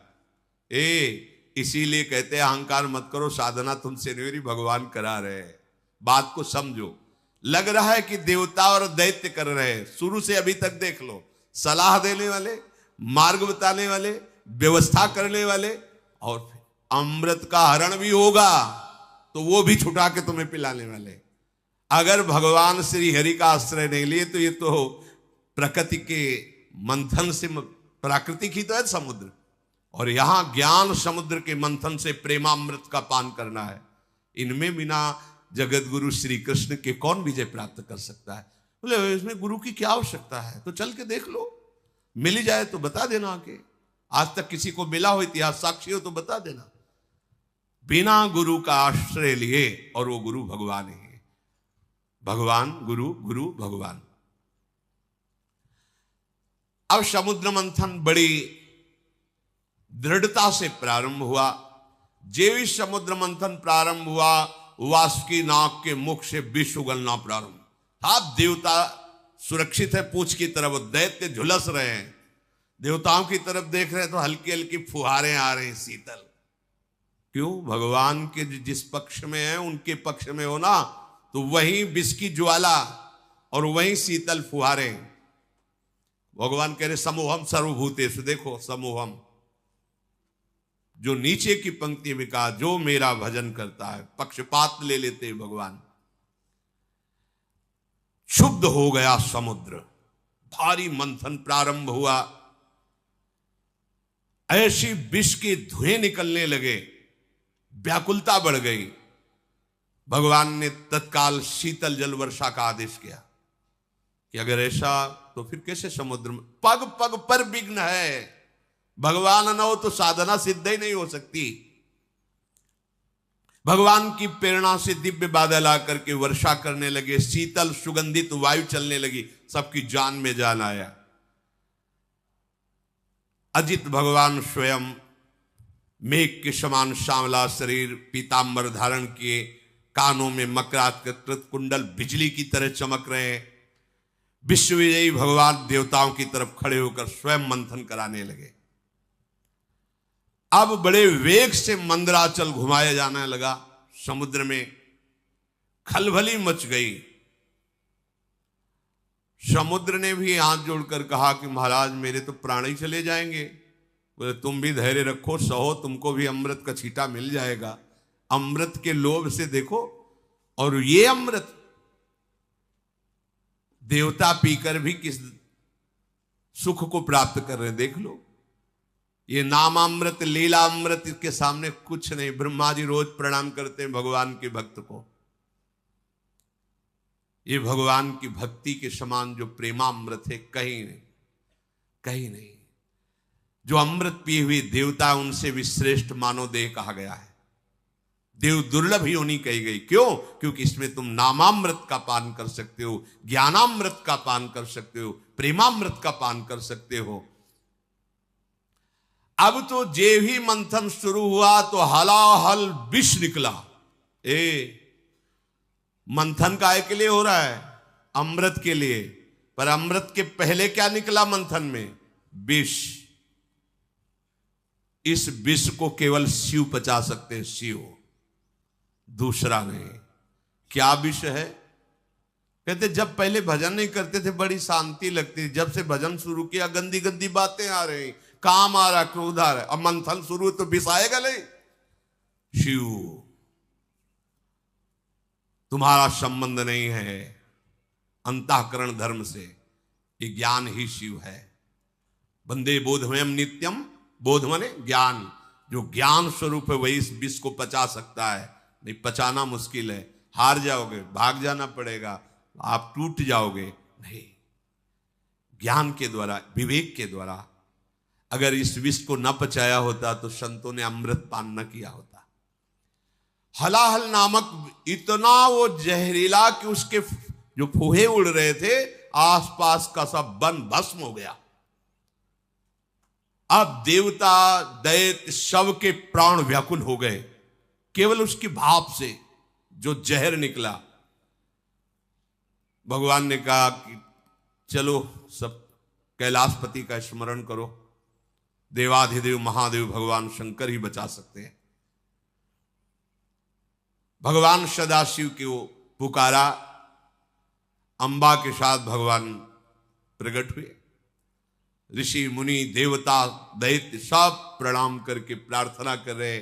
इसीलिए कहते हैं अहंकार मत करो, साधना तुमसे नहीं हो रही, भगवान करा रहे हैं। बात को समझो। लग रहा है कि देवता और दैत्य कर रहे हैं, शुरू से अभी तक देख लो। सलाह देने वाले, मार्ग बताने वाले, व्यवस्था करने वाले, और फिर अमृत का हरण भी होगा तो वो भी छुटा के तुम्हें पिलाने वाले। अगर भगवान श्री हरि का आश्रय नहीं लिए तो ये तो प्रकृति के मंथन से, प्राकृतिक ही तो है समुद्र, और यहां ज्ञान समुद्र के मंथन से प्रेमामृत का पान करना है। इनमें बिना जगत गुरु श्री कृष्ण के कौन विजय प्राप्त कर सकता है? बोले इसमें गुरु की क्या आवश्यकता है? तो चल के देख लो, मिल ही जाए तो बता देना आके। आज तक किसी को मिला हो, इतिहास साक्षी हो तो बता देना। बिना गुरु का आश्रय लिए, और वो गुरु भगवान ही है। भगवान गुरु, गुरु भगवान। अब समुद्र मंथन बड़ी दृढ़ता से प्रारंभ हुआ। जेवी समुद्र मंथन प्रारंभ हुआ, वासुकी नाग के मुख से विष उगलना प्रारंभ। आप देवता सुरक्षित है पूंछ की तरफ, दैत्य झुलस रहे हैं। देवताओं की तरफ देख रहे हैं तो हल्की हल्की फुहारें आ रही, शीतल। क्यों? भगवान के जिस पक्ष में है उनके पक्ष में हो ना, तो वहीं विष की ज्वाला और वहीं शीतल फुहारें। भगवान कह रहे समूहम सर्वभूतेषु, देखो समूहम, जो नीचे की पंक्ति में कहा जो मेरा भजन करता है, पक्षपात ले लेते हैं भगवान। शुद्ध हो गया समुद्र, भारी मंथन प्रारंभ हुआ। ऐसी विष के धुएं निकलने लगे, व्याकुलता बढ़ गई। भगवान ने तत्काल शीतल जल वर्षा का आदेश किया कि अगर ऐसा तो फिर कैसे समुद्र में, पग पग पर विघ्न है। भगवान न हो तो साधना सिद्ध ही नहीं हो सकती। भगवान की प्रेरणा से दिव्य बादल आकर के वर्षा करने लगे, शीतल सुगंधित वायु चलने लगी, सबकी जान में जान आया। अजित भगवान स्वयं मेघ के समान सांवला शरीर, पीतांबर धारण किए, कानों में मकराकृत कुंडल बिजली की तरह चमक रहे हैं। विश्वविजयी भगवान देवताओं की तरफ खड़े होकर स्वयं मंथन कराने लगे। अब बड़े वेग से मंदराचल घुमाया जाने लगा। समुद्र में खलबली मच गई। समुद्र ने भी हाथ जोड़कर कहा कि महाराज मेरे तो प्राण ही चले जाएंगे। बोले तुम भी धैर्य रखो, सहो, तुमको भी अमृत का छींटा मिल जाएगा। अमृत के लोभ से देखो, और ये अमृत देवता पीकर भी किस सुख को प्राप्त कर रहे हैं, देख लो। ये नामामृत, लीला अमृत के सामने कुछ नहीं। ब्रह्मा जी रोज प्रणाम करते हैं भगवान के भक्त को। ये भगवान की भक्ति के समान जो प्रेमामृत है, कहीं नहीं, कहीं नहीं। जो अमृत पिए हुए देवता, उनसे भी श्रेष्ठ मानव देह कहा गया है। देव दुर्लभ ही होनी कही गई। क्यों? क्योंकि इसमें तुम नामामृत का पान कर सकते हो, ज्ञानामृत का पान कर सकते हो, प्रेमामृत का पान कर सकते हो। अब तो जे ही मंथन शुरू हुआ तो हलाहल विष निकला। मंथन काय के लिए हो रहा है? अमृत के लिए। पर अमृत के पहले क्या निकला मंथन में? विष। इस विष को केवल शिव पचा सकते हैं, शिव, दूसरा नहीं। क्या विष है? कहते जब पहले भजन नहीं करते थे बड़ी शांति लगती थी, जब से भजन शुरू किया गंदी गंदी बातें आ रही, काम आ रहा, क्रोध आ रहा है, अब मंथन शुरू तो विष आएगा नहीं। शिव, तुम्हारा संबंध नहीं है अंतःकरण धर्म से, ये ज्ञान ही शिव है। वंदे बोधमयम नित्यम, बोध माने ज्ञान, जो ज्ञान स्वरूप है वही इस विष को पचा सकता है। नहीं पचाना मुश्किल है, हार जाओगे, भाग जाना पड़ेगा, आप टूट जाओगे। नहीं, ज्ञान के द्वारा, विवेक के द्वारा अगर इस विष को न पचाया होता तो संतों ने अमृत पान न किया होता। हलाहल नामक इतना वो जहरीला कि उसके जो फूहे उड़ रहे थे आसपास का सब वन भस्म हो गया। अब देवता दैत्य सब के प्राण व्याकुल हो गए केवल उसकी भाप से जो जहर निकला। भगवान ने कहा कि चलो सब कैलाशपति का स्मरण करो, देवाधिदेव महादेव भगवान शंकर ही बचा सकते हैं। भगवान सदाशिव को पुकारा, अंबा के साथ भगवान प्रकट हुए। ऋषि मुनि देवता दैत्य सब प्रणाम करके प्रार्थना कर रहे।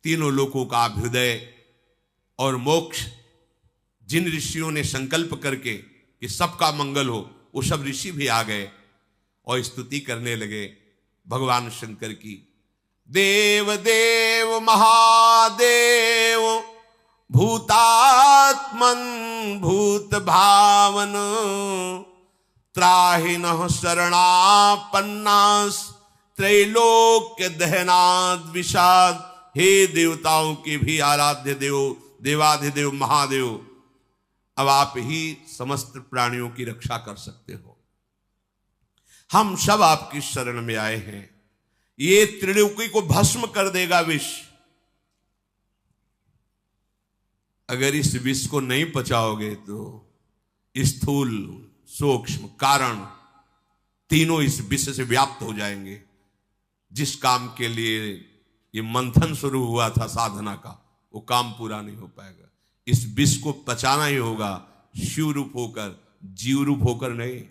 तीनों लोकों का अभ्युदय और मोक्ष जिन ऋषियों ने संकल्प करके कि सबका मंगल हो, वो सब ऋषि भी आ गए और स्तुति करने लगे भगवान शंकर की। देव देव महादेव भूतात्मन भूत भावन त्राहिनः शरणापन्नास त्रैलोक्य दहनाद विषाद। हे देवताओं के भी आराध्य देव, देवाधिदेव महादेव, अब आप ही समस्त प्राणियों की रक्षा कर सकते हो। हम सब आपकी शरण में आए हैं, ये त्रिलोकी को भस्म कर देगा विष। अगर इस विष को नहीं पचाओगे तो स्थूल सूक्ष्म कारण तीनों इस विष से व्याप्त हो जाएंगे। जिस काम के लिए ये मंथन शुरू हुआ था साधना का, वो काम पूरा नहीं हो पाएगा। इस विष को पचाना ही होगा, शिव रूप होकर, जीव रूप होकर नहीं।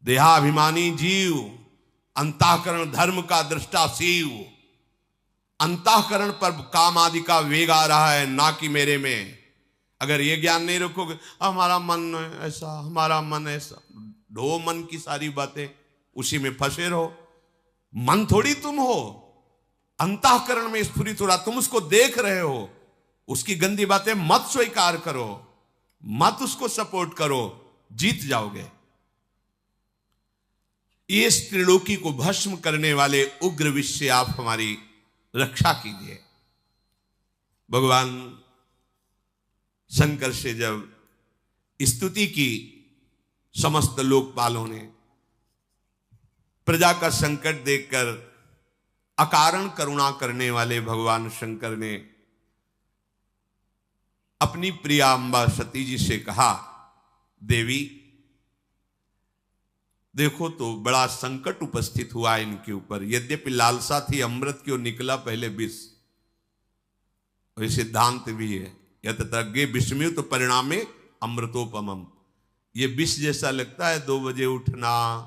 देहाभिमानी जीव, अंतःकरण धर्म का दृष्टा शिव। अंतःकरण पर काम आदि का वेग आ रहा है, ना कि मेरे में। अगर ये ज्ञान नहीं रखोगे, हमारा मन ऐसा, हमारा मन ऐसा, ढो मन की सारी बातें, उसी में फंसे रहो। मन थोड़ी तुम हो, अंतःकरण में स्फुरित हो रहा, तुम उसको देख रहे हो। उसकी गंदी बातें मत स्वीकार करो, मत उसको सपोर्ट करो, जीत जाओगे। इस त्रिलोकी को भस्म करने वाले उग्र विष से आप हमारी रक्षा कीजिए। भगवान शंकर से जब स्तुति की समस्त लोकपालों ने, प्रजा का संकट देखकर अकारण करुणा करने वाले भगवान शंकर ने अपनी प्रिया अंबा सती जी से कहा, देवी देखो तो बड़ा संकट उपस्थित हुआ इनके ऊपर। यद्यपि लालसा थी अमृत की, निकला पहले विष। और ये सिद्धांत भी है, यतज्ञे विषम्यु तो परिणामे अमृतोपमम। ये विष जैसा लगता है, 2 बजे उठना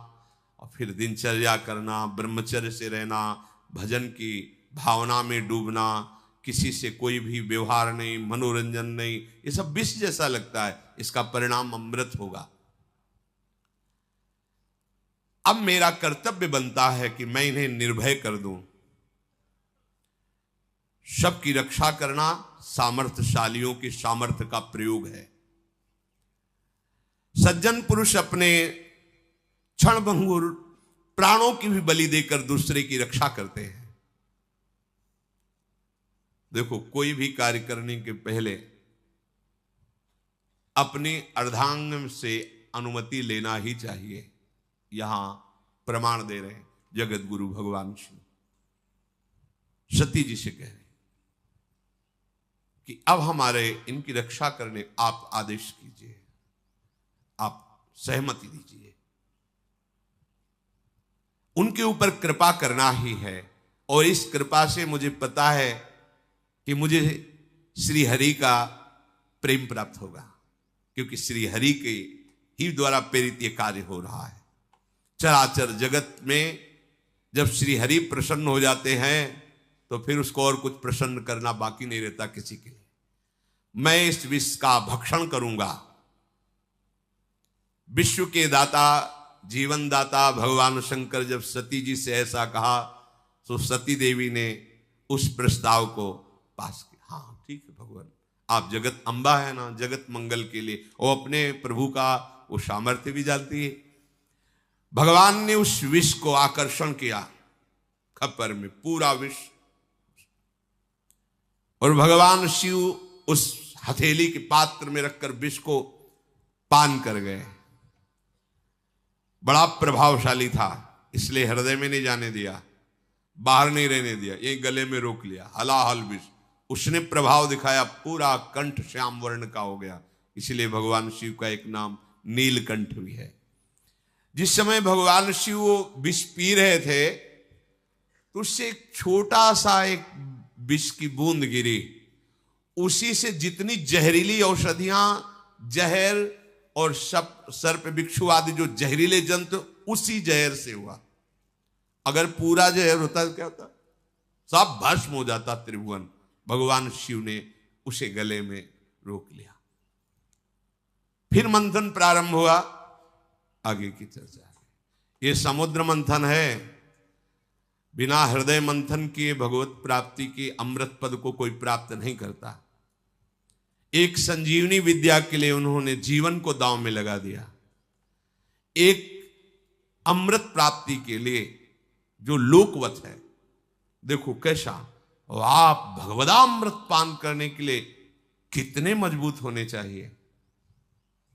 और फिर दिनचर्या करना, ब्रह्मचर्य से रहना, भजन की भावना में डूबना, किसी से कोई भी व्यवहार नहीं, मनोरंजन नहीं, ये सब विष जैसा लगता है। इसका परिणाम अमृत होगा। अब मेरा कर्तव्य बनता है कि मैं इन्हें निर्भय कर दूं। सबकी रक्षा करना सामर्थ्यशालियों की सामर्थ्य का प्रयोग है। सज्जन पुरुष अपने क्षणभंगुर प्राणों की भी बलि देकर दूसरे की रक्षा करते हैं। देखो, कोई भी कार्य करने के पहले अपने अर्धांग से अनुमति लेना ही चाहिए। यहां प्रमाण दे रहे हैं जगत गुरु भगवान शिव, सती जी से कह रहे कि अब हमारे इनकी रक्षा करने आप आदेश कीजिए, आप सहमति दीजिए। उनके ऊपर कृपा करना ही है, और इस कृपा से मुझे पता है कि मुझे श्री हरि का प्रेम प्राप्त होगा, क्योंकि श्री हरि के ही द्वारा प्रेरित ये कार्य हो रहा है। चराचर जगत में जब श्री हरि प्रसन्न हो जाते हैं तो फिर उसको और कुछ प्रसन्न करना बाकी नहीं रहता किसी के लिए। मैं इस विष का भक्षण करूंगा। विश्व के दाता, जीवन दाता भगवान शंकर जब सती जी से ऐसा कहा तो सती देवी ने उस प्रस्ताव को पास किया। हाँ ठीक है भगवान, आप जगत अम्बा है ना, जगत मंगल के लिए, वो अपने प्रभु का वो सामर्थ्य भी जानती है। भगवान ने उस विष को आकर्षण किया खप्पर में, पूरा विष, और भगवान शिव उस हथेली के पात्र में रखकर विष को पान कर गए। बड़ा प्रभावशाली था, इसलिए हृदय में नहीं जाने दिया, बाहर नहीं रहने दिया, ये गले में रोक लिया। हलाहल विष उसने प्रभाव दिखाया, पूरा कंठ श्याम वर्ण का हो गया। इसलिए भगवान शिव का एक नाम नीलकंठ भी है। जिस समय भगवान शिव वो विष पी रहे थे तो उससे एक छोटा सा एक विष की बूंद गिरी, उसी से जितनी जहरीली औषधियां, जहर और सर्प बिच्छू आदि जो जहरीले जंतु, उसी जहर से हुआ। अगर पूरा जहर होता तो क्या होता, सब भस्म हो जाता त्रिभुवन। भगवान शिव ने उसे गले में रोक लिया। फिर मंथन प्रारंभ हुआ, आगे की चर्चा है। ये समुद्र मंथन है, बिना हृदय मंथन किए भगवत प्राप्ति के अमृत पद को कोई प्राप्त नहीं करता। एक संजीवनी विद्या के लिए उन्होंने जीवन को दांव में लगा दिया। एक अमृत प्राप्ति के लिए जो लोकवत है, देखो कैसा, आप भगवदामृत पान करने के लिए कितने मजबूत होने चाहिए।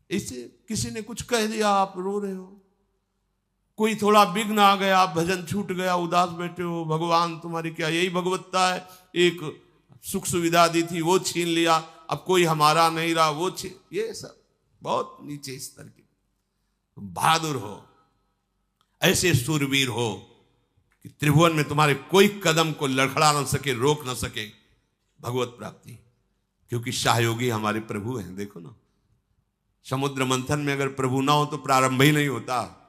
इसे किसी ने कुछ कह दिया, आप रो रहे हो, कोई थोड़ा विघ्न आ गया, भजन छूट गया, उदास बैठे हो, भगवान तुम्हारी क्या यही भगवत्ता है, एक सुख सुविधा दी थी वो छीन लिया, अब कोई हमारा नहीं रहा वो छीन, ये सब बहुत नीचे स्तर के। तुम बहादुर हो, ऐसे सूरवीर हो कि त्रिभुवन में तुम्हारे कोई कदम को लड़खड़ा न सके, रोक न सके भगवत प्राप्ति, क्योंकि सहयोगी हमारे प्रभु हैं। देखो ना, समुद्र मंथन में अगर प्रभु ना हो तो प्रारंभ ही नहीं होता।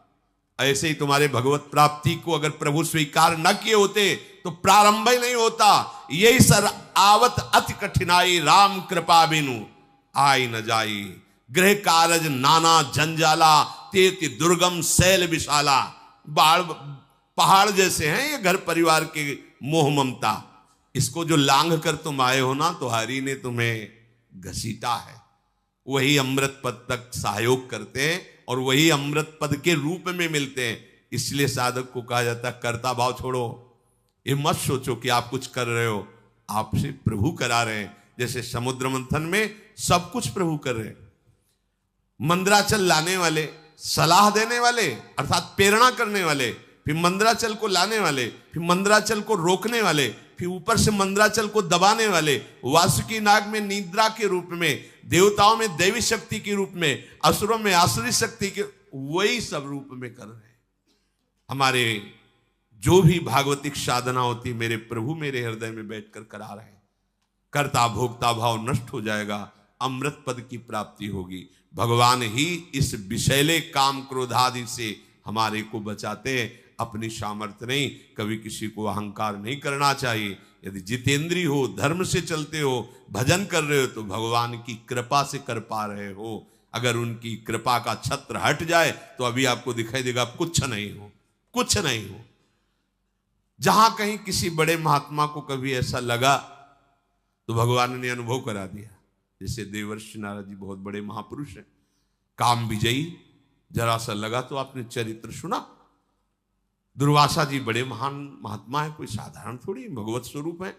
ऐसे ही तुम्हारे भगवत प्राप्ति को अगर प्रभु स्वीकार न किए होते तो प्रारंभ ही नहीं होता। यही सर आवत अति कठिनाई, राम कृपा बिनु आई न जाई, गृह कारज नाना जंजाला, तेति दुर्गम शैल विशाला। पहाड़ जैसे हैं ये घर परिवार के मोह ममता, इसको जो लांघ कर तुम आए हो ना, तो हरि ने तुम्हें घसीटा है। वही अमृत पद तक सहयोग करते हैं और वही अमृत पद के रूप में मिलते हैं। इसलिए साधक को कहा जाता है कर्ता भाव छोड़ो। ये मत सोचो कि आप कुछ कर रहे हो, आपसे प्रभु करा रहे हैं। जैसे समुद्र मंथन में सब कुछ प्रभु कर रहे हैं। मंदराचल लाने वाले, सलाह देने वाले अर्थात प्रेरणा करने वाले, फिर मंदराचल को लाने वाले, फिर मंदराचल को रोकने वाले, फिर ऊपर से मंदराचल को दबाने वाले, वासुकी नाग में निद्रा के रूप में, देवताओं में दैवी शक्ति के रूप में, असुरों में आसुरी शक्ति के, वही सब रूप में कर रहे हैं। हमारे जो भी भागवतिक साधना होती मेरे प्रभु मेरे हृदय में बैठकर करा रहे हैं। कर्ता भोक्ता भाव नष्ट हो जाएगा, अमृत पद की प्राप्ति होगी। भगवान ही इस विषैले काम क्रोध आदि से हमारे को बचाते हैं, अपनी सामर्थ्य नहीं। कभी किसी को अहंकार नहीं करना चाहिए। यदि जितेंद्री हो, धर्म से चलते हो, भजन कर रहे हो तो भगवान की कृपा से कर पा रहे हो। अगर उनकी कृपा का छत्र हट जाए तो अभी आपको दिखाई देगा आप कुछ नहीं हो, कुछ नहीं हो। जहां कहीं किसी बड़े महात्मा को कभी ऐसा लगा तो भगवान ने अनुभव करा दिया। जैसे देवर्षि नारद जी बहुत बड़े महापुरुष हैं, काम विजयी, जरा सा लगा तो आपने चरित्र सुना। दुर्वासा जी बड़े महान महात्मा है, कोई साधारण थोड़ी, भगवत स्वरूप है,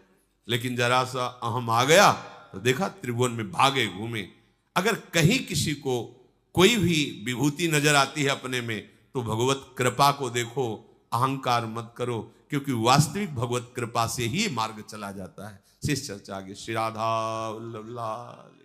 लेकिन जरा सा अहम आ गया तो देखा त्रिभुवन में भागे घूमे। अगर कहीं किसी को कोई भी विभूति नजर आती है अपने में तो भगवत कृपा को देखो, अहंकार मत करो, क्योंकि वास्तविक भगवत कृपा से ही मार्ग चला जाता है। शेष चर्चा आगे। श्री राधा वल्लभ लाल।